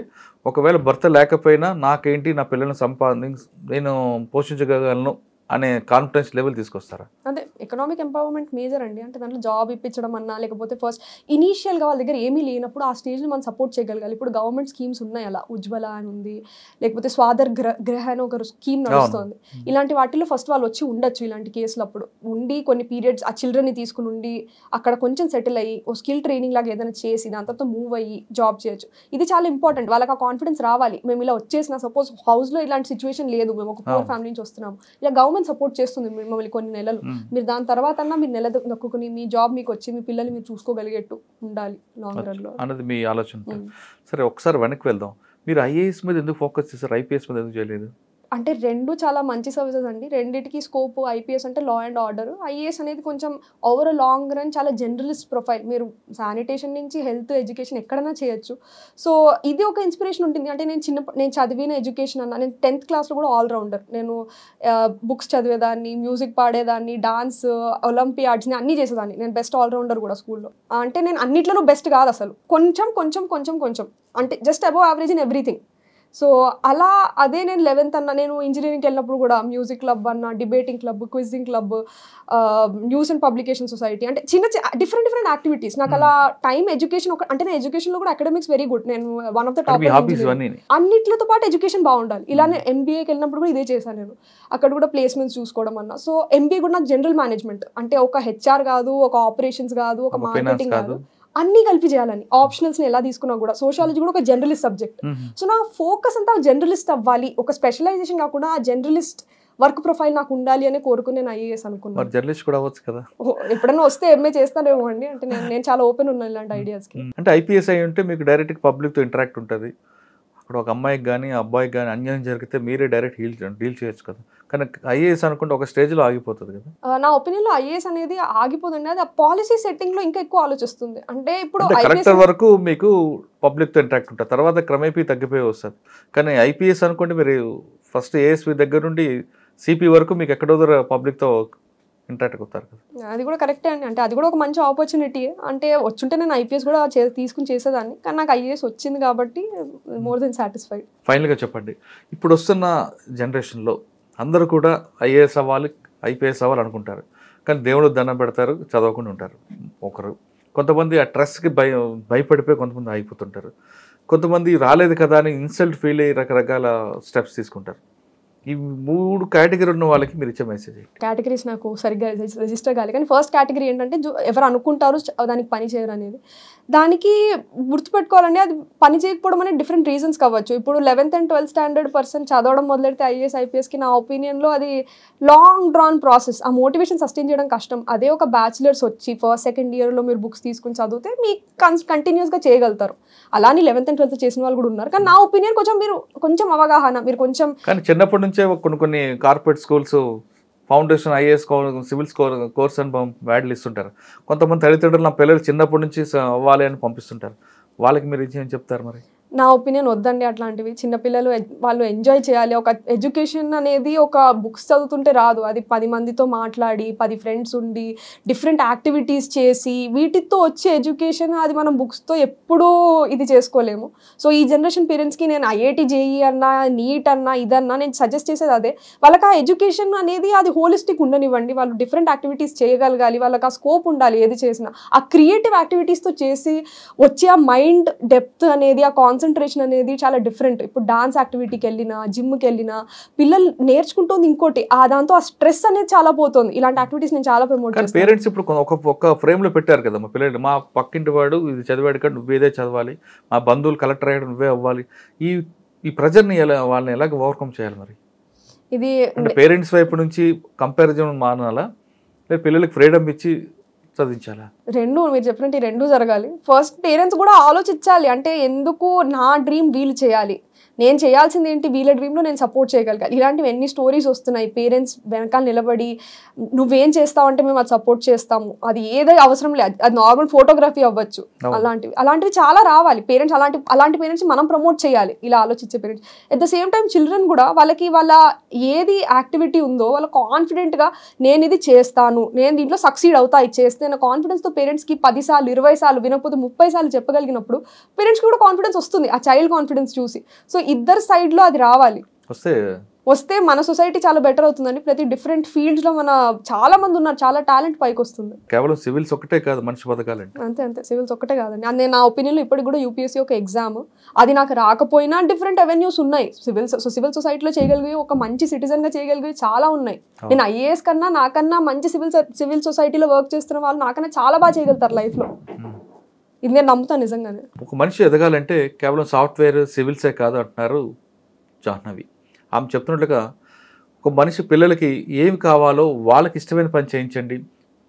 ఒకవేళ భర్త లేకపోయినా నాకేంటి నా పిల్లల్ని నేను పోషించగలను అనే కాన్ఫిడెన్స్ లెవెల్ తీసుకొస్తారా? అదే ఎకనామిక్ ఎంపవర్మెంట్ మేజర్ అండి. అంటే దాంట్లో జాబ్ ఇప్పించడం అన్నా, లేకపోతే ఫస్ట్ ఇనీషియల్గా వాళ్ళ దగ్గర ఏమీ లేనప్పుడు ఆ స్టేజ్ని మనం సపోర్ట్ చేయగలగాలి. ఇప్పుడు గవర్నమెంట్ స్కీమ్స్ ఉన్నాయి, అలా ఉజ్వల అని ఉంది, లేకపోతే స్వాదర్ గ్రహ అని ఒక స్కీమ్ నడుస్తుంది. ఇలాంటి వాటిలో ఫస్ట్ వాళ్ళు వచ్చి ఉండొచ్చు. ఇలాంటి కేసులు అప్పుడు ఉండి కొన్ని పీరియడ్స్ ఆ చిల్డ్రన్ని తీసుకుని ఉండి అక్కడ కొంచెం సెటిల్ అయ్యి ఓ స్కిల్ ట్రైనింగ్ లాగా ఏదైనా చేసి దాని తర్వాత మూవ్ అయ్యి జాబ్ చేయొచ్చు. ఇది చాలా ఇంపార్టెంట్. వాళ్ళకి ఆ కాన్ఫిడెన్స్ రావాలి. మేము ఇలా వచ్చేసిన సపోజ్ హౌస్లో ఇలాంటి సిచ్యువేషన్ లేదు, మేము ఒక పూర్ ఫ్యామిలీ నుంచి వస్తున్నాము, ఇలా గవర్నమెంట్ గవర్నమెంట్ సపోర్ట్ చేస్తుంది మిమ్మల్ని కొన్ని నెలలు, మీరు దాని తర్వాత అన్నా మీరు నెల దక్కుని మీ జాబ్ మీకు వచ్చి మీ పిల్లల్ని మీరు చూసుకోగలిగేట్టు ఉండాలి లాంగ్ రన్లో అన్నది మీ ఆలోచన. సరే ఒకసారి వెనక్కి వెళ్దాం. మీరు ఐఏఎస్ మీద ఎందుకు ఫోకస్ చేశారు, ఐపీఎస్ మీద ఎందుకు చేయలేదు? అంటే రెండు చాలా మంచి సర్వీసెస్ అండి, రెండింటికి స్కోప్. ఐపీఎస్ అంటే లా అండ్ ఆర్డర్, ఐఏఎస్ అనేది కొంచెం ఓవర్ లాంగ్ రన్ చాలా జనరలిస్ట్ ప్రొఫైల్. మీరు శానిటేషన్ నుంచి హెల్త్ ఎడ్యుకేషన్ ఎక్కడైనా చేయొచ్చు. సో ఇది ఒక ఇన్స్పిరేషన్ ఉంటుంది. అంటే నేను చదివిన ఎడ్యుకేషన్ అన్న, నేను 10th క్లాస్లో కూడా ఆల్రౌండర్. నేను బుక్స్ చదివేదాన్ని, మ్యూజిక్ పాడేదాన్ని, డాన్స్, ఒలింపియాడ్స్ని అన్నీ చేసేదాన్ని. నేను బెస్ట్ ఆల్రౌండర్ కూడా స్కూల్లో. అంటే నేను అన్నిట్లోనూ బెస్ట్ కాదు అసలు, కొంచెం కొంచెం కొంచెం కొంచెం అంటే just above average in everything. So అలా అదే నేను 11th అన్న, నేను ఇంజనీరింగ్కి వెళ్ళినప్పుడు కూడా మ్యూజిక్ క్లబ్ అన్న, debating club, quizzing club, news and publication society, అంటే చిన్న డిఫరెంట్ యాక్టివిటీస్. నాకు అలా టైం ఎడ్యుకేషన్ అంటే నేను ఎడ్యుకేషన్లో కూడా అకాడమిక్స్ వెరీ గుడ్, నేను వన్ ఆఫ్ ద టాప్. అన్నిట్లతో పాటు ఎడ్యుకేషన్ బాగుండాలి. ఇలానే ఎంబీఏకి వెళ్ళినప్పుడు కూడా ఇదే చేశాను నేను, అక్కడ కూడా ప్లేస్మెంట్స్ చూసుకోవడం అన్న. సో ఎంబీఏ కూడా నాకు జనరల్ మేనేజ్మెంట్, అంటే ఒక హెచ్ఆర్ కాదు, ఒక ఆపరేషన్స్ కాదు, ఒక మార్కెటింగ్ కాదు, అన్నీ కలిపి చేయాలని. ఆప్షనల్స్ని ఎలా తీసుకున్నా కూడా, సోషాలజీ కూడా ఒక జనరలిస్ట్ సబ్జెక్ట్. సో నా ఫోకస్ అంతా జనరలిస్ట్ అవ్వాలి, ఒక స్పెషలైజేషన్ కాకుండా జనరలిస్ట్ వర్క్ ప్రొఫైల్ నాకు ఉండాలి అని కోరుకుని నేను ఐఏఎస్ అనుకున్నాను. జర్నలిస్ట్ కూడా అవ్వచ్చు కదా, ఎప్పుడైనా వస్తే ఎంఏ చేస్తానేమో అండి. అంటే నేను చాలా ఓపెన్ ఉన్నాను ఇలాంటి ఐడియాస్కి. అంటే ఐపీఎస్ అయి ఉంటే మీకు డైరెక్ట్ పబ్లిక్తో ఇంటరాక్ట్ ఉంటుంది. అక్కడ ఒక అమ్మాయికి కానీ అబ్బాయికి కానీ అన్యాయం జరిగితే మీరే డైరెక్ట్ డీల్ చేయొచ్చు కదా. కానీ ఐఏఎస్ అనుకుంటే ఒక స్టేజ్లో ఆగిపోతుంది కదా. నా ఒపీనియన్లో ఐఏఎస్ అనేది ఆగిపోతుంది, అది ఆ పాలసీ సెట్టింగ్లో ఇంకా ఎక్కువ ఆలోచిస్తుంది. అంటే ఇప్పుడు కలెక్టర్ వరకు మీకు పబ్లిక్తో ఇంటరాక్ట్ ఉంటుంది, తర్వాత క్రమేపీ తగ్గిపోయి వస్తుంది. కానీ ఐపీఎస్ అనుకుంటే మీరు ఫస్ట్ ఏఎస్పీ దగ్గర నుండి సిపి వరకు మీకు ఎక్కడో పబ్లిక్తో ఇంటరాక్ట్ అవుతారు కదా. అది కూడా కరెక్టే అండి. అంటే అది కూడా ఒక మంచి ఆపర్చునిటీ. అంటే వచ్చుంటే నేను ఐపీఎస్ కూడా తీసుకుని చేసేదాన్ని, కానీ నాకు ఐఏఎస్ వచ్చింది కాబట్టి మోర్ దెన్ సాటిస్ఫైడ్. ఫైనల్గా చెప్పండి, ఇప్పుడు వస్తున్న జనరేషన్లో అందరూ కూడా ఐఏఎస్ అవ్వాలి, ఐపీఎస్ అవ్వాలి అనుకుంటారు, కానీ దేవుడు దండం పెడతారు, చదవకుండా ఉంటారు ఒకరు. కొంతమంది ఆ ట్రస్ట్కి భయపడిపోయి కొంతమంది ఆగిపోతుంటారు. కొంతమంది రాలేదు కదా అని ఇన్సల్ట్ ఫీల్ అయ్యి రకరకాల స్టెప్స్ తీసుకుంటారు. ఈ 3 కేటగిరీ ఉన్న వాళ్ళకి మీరు ఇచ్చే మెసేజ్? కేటగిరీస్ నాకు సరిగ్గా రిజిస్టర్ కాలేదు, కానీ ఫస్ట్ కేటగిరీ ఏంటంటే ఎవరు అనుకుంటారు దానికి పని చేయరు అనేది. దానికి గుర్తుపెట్టుకోవాలండి, అది పని చేయకపోవడం అనేది డిఫరెంట్ రీజన్స్ కావచ్చు. ఇప్పుడు 11th and 12th standard person చదవడం మొదలెడితే ఐఏఎస్ ఐపీఎస్కి నా ఒపీనియన్లో అది లాంగ్ డ్రాన్ ప్రాసెస్. ఆ మోటివేషన్ సస్టైన్ చేయడం కష్టం. అదే ఒక బ్యాచిలర్స్ వచ్చి ఫస్ట్ సెకండ్ ఇయర్లో మీరు బుక్స్ తీసుకుని చదివితే మీకు కంటిన్యూస్గా చేయగలుగుతారు. అలానే 11th and 12th చేసిన వాళ్ళు కూడా ఉన్నారు. కానీ నా ఒపీనియన్ కొంచెం అవగాహన, మీరు కొంచెం. కానీ చిన్నప్పటి నుంచే కొన్ని corporate schools foundation IAS civils course అని వ్యాడ్లు ఇస్తుంటారు. కొంతమంది తల్లిదండ్రులు నా పిల్లలు చిన్నప్పటి నుంచి అవ్వాలి అని పంపిస్తుంటారు. వాళ్ళకి మీరు ఏం చెప్తారు మరి? నా ఒపీనియన్ వద్దండి అట్లాంటివి. చిన్నపిల్లలు వాళ్ళు ఎంజాయ్ చేయాలి. ఒక ఎడ్యుకేషన్ అనేది ఒక బుక్స్ చదువుతుంటే రాదు, అది 10 మందితో మాట్లాడి, 10 ఫ్రెండ్స్ ఉండి, డిఫరెంట్ యాక్టివిటీస్ చేసి, వీటితో వచ్చే ఎడ్యుకేషన్ అది మనం బుక్స్తో ఎప్పుడూ ఇది చేసుకోలేము. సో ఈ జనరేషన్ పేరెంట్స్కి నేను ఐఐటి జేఈ అన్నా, నీట్ అన్నా, ఇదన్నా నేను సజెస్ట్ చేసేది అదే. వాళ్ళకి ఆ ఎడ్యుకేషన్ అనేది అది హోలిస్టిక్ ఉండనివ్వండి, వాళ్ళు డిఫరెంట్ యాక్టివిటీస్ చేయగలగాలి, వాళ్ళకి ఆ స్కోప్ ఉండాలి. ఏది చేసినా ఆ క్రియేటివ్ యాక్టివిటీస్తో చేసి వచ్చే ఆ మైండ్ డెప్త్ అనేది, ఆ కాన్సన్ట్రేషన్ అనేది చాలా డిఫరెంట్. ఇప్పుడు డాన్స్ యాక్టివిటీకి వెళ్ళినా, జిమ్కి వెళ్ళినా పిల్లలు నేర్చుకుంటుంది ఇంకోటి, దాంతో ఆ స్ట్రెస్ అనేది చాలా పోతుంది. ఇలాంటి యాక్టివిటీస్ నేను చాలా ప్రమోట్ చేస్తాను. పేరెంట్స్ ఇప్పుడు ఒక ఫ్రేమ్లో పెట్టారు కదా, మా పిల్లలు, మా పక్కింటి వాడు ఇది చదివాడు కదా నువ్వేదే చదవాలి, మా బంధువులు కలెక్టర్ అయ్యాడు నువ్వే అవ్వాలి, ఈ ప్రెజర్ని వాళ్ళని ఎలాగ ఓవర్కమ్ చేయాలి మరి? ఇది పేరెంట్స్ వైపు నుంచి కంపారిజన్ మానాలా, లేదా పిల్లలకి ఫ్రీడమ్ ఇచ్చి చదివించాలా? రెండు, మీరు చెప్పినట్టు 2 జరగాలి. ఫస్ట్ పేరెంట్స్ కూడా ఆలోచించాలి, అంటే ఎందుకు నా డ్రీమ్ వీళ్ళు చేయాలి, నేను చేయాల్సింది ఏంటి, వీళ్ళ డ్రీమ్లో నేను సపోర్ట్ చేయగలగాలి. ఇలాంటివి ఎన్ని స్టోరీస్ వస్తున్నాయి. పేరెంట్స్ వెనకాల నిలబడి నువ్వేం చేస్తావంటే మేము అది సపోర్ట్ చేస్తాము, అది ఏదో అవసరం లేదు, అది నార్మల్ ఫోటోగ్రఫీ అవ్వచ్చు, అలాంటివి చాలా రావాలి. పేరెంట్స్ అలాంటి పేరెంట్స్ మనం ప్రమోట్ చేయాలి, ఇలా ఆలోచించే parents. At the same time children కూడా వాళ్ళకి వాళ్ళ ఏది యాక్టివిటీ ఉందో వాళ్ళు కాన్ఫిడెంట్గా నేను ఇది చేస్తాను, నేను దీంట్లో సక్సీడ్ అవుతా, ఇది చేస్తే నా కాన్ఫిడెన్స్తో పేరెంట్స్కి 10 సార్లు 20 సార్లు వినకపోతే 30 సార్లు చెప్పగలిగినప్పుడు పేరెంట్స్కి కూడా కాన్ఫిడెన్స్ వస్తుంది, ఆ చైల్డ్ కాన్ఫిడెన్స్ చూసి. సో ఇద్దరు సైడ్లో అది రావాలి. వస్తే మన సొసైటీ చాలా బెటర్ అవుతుందండి. ప్రతి డిఫరెంట్ ఫీల్డ్స్లో మన చాలా మంది ఉన్నారు, చాలా టాలెంట్ పైకి వస్తుంది. కేవలం సివిల్స్ ఒకటే కాదు మనిషి బతకాలంటే. అంతే, సివిల్స్ ఒకటే కాదండి. నేను నా ఒపీనియన్లో ఇప్పటికి కూడా యూపీఎస్సీ ఒక ఎగ్జామ్, అది నాకు రాకపోయినా డిఫరెంట్ అవెన్యూస్ ఉన్నాయి. సివిల్ సొసైటీలో చేయగలిగే, ఒక మంచి సిటిజన్గా చేయగలిగే చాలా ఉన్నాయి. నేను ఐఏఎస్ కన్నా నాకన్నా మంచి సివిల్ సొసైటీలో వర్క్ చేస్తున్న వాళ్ళు నాకన్నా చాలా బాగా చేయగలుగుతారు లైఫ్లో. ఇది నేను నమ్ముతాను నిజంగానే. ఒక మనిషి ఎదగాలంటే కేవలం సాఫ్ట్వేర్ సివిల్సే కాదు అంటున్నారు జాహ్నవి. ఆమె చెప్తున్నట్లుగా ఒక మనిషి పిల్లలకి ఏమి కావాలో వాళ్ళకి ఇష్టమైన పని చేయించండి,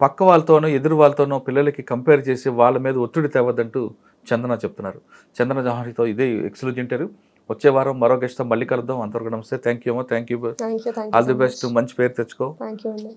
పక్క వాళ్ళతోనో ఎదురు వాళ్ళతోనో పిల్లలకి కంపేర్ చేసి వాళ్ళ మీద ఒత్తిడి తేవద్దంటూ చందన చెప్తున్నారు. చందన జహారితో ఇదే ఎక్స్క్లూజివ్ ఇంటర్వ్యూ. వచ్చే వారం మరో గెస్ట్తో మళ్ళీ కలుద్దాం. అంతవరకు నమస్తే. థ్యాంక్ యూ అమ్మా. Thank you. All the best. మంచి పేరు తెచ్చుకో. థ్యాంక్ యూ అండి.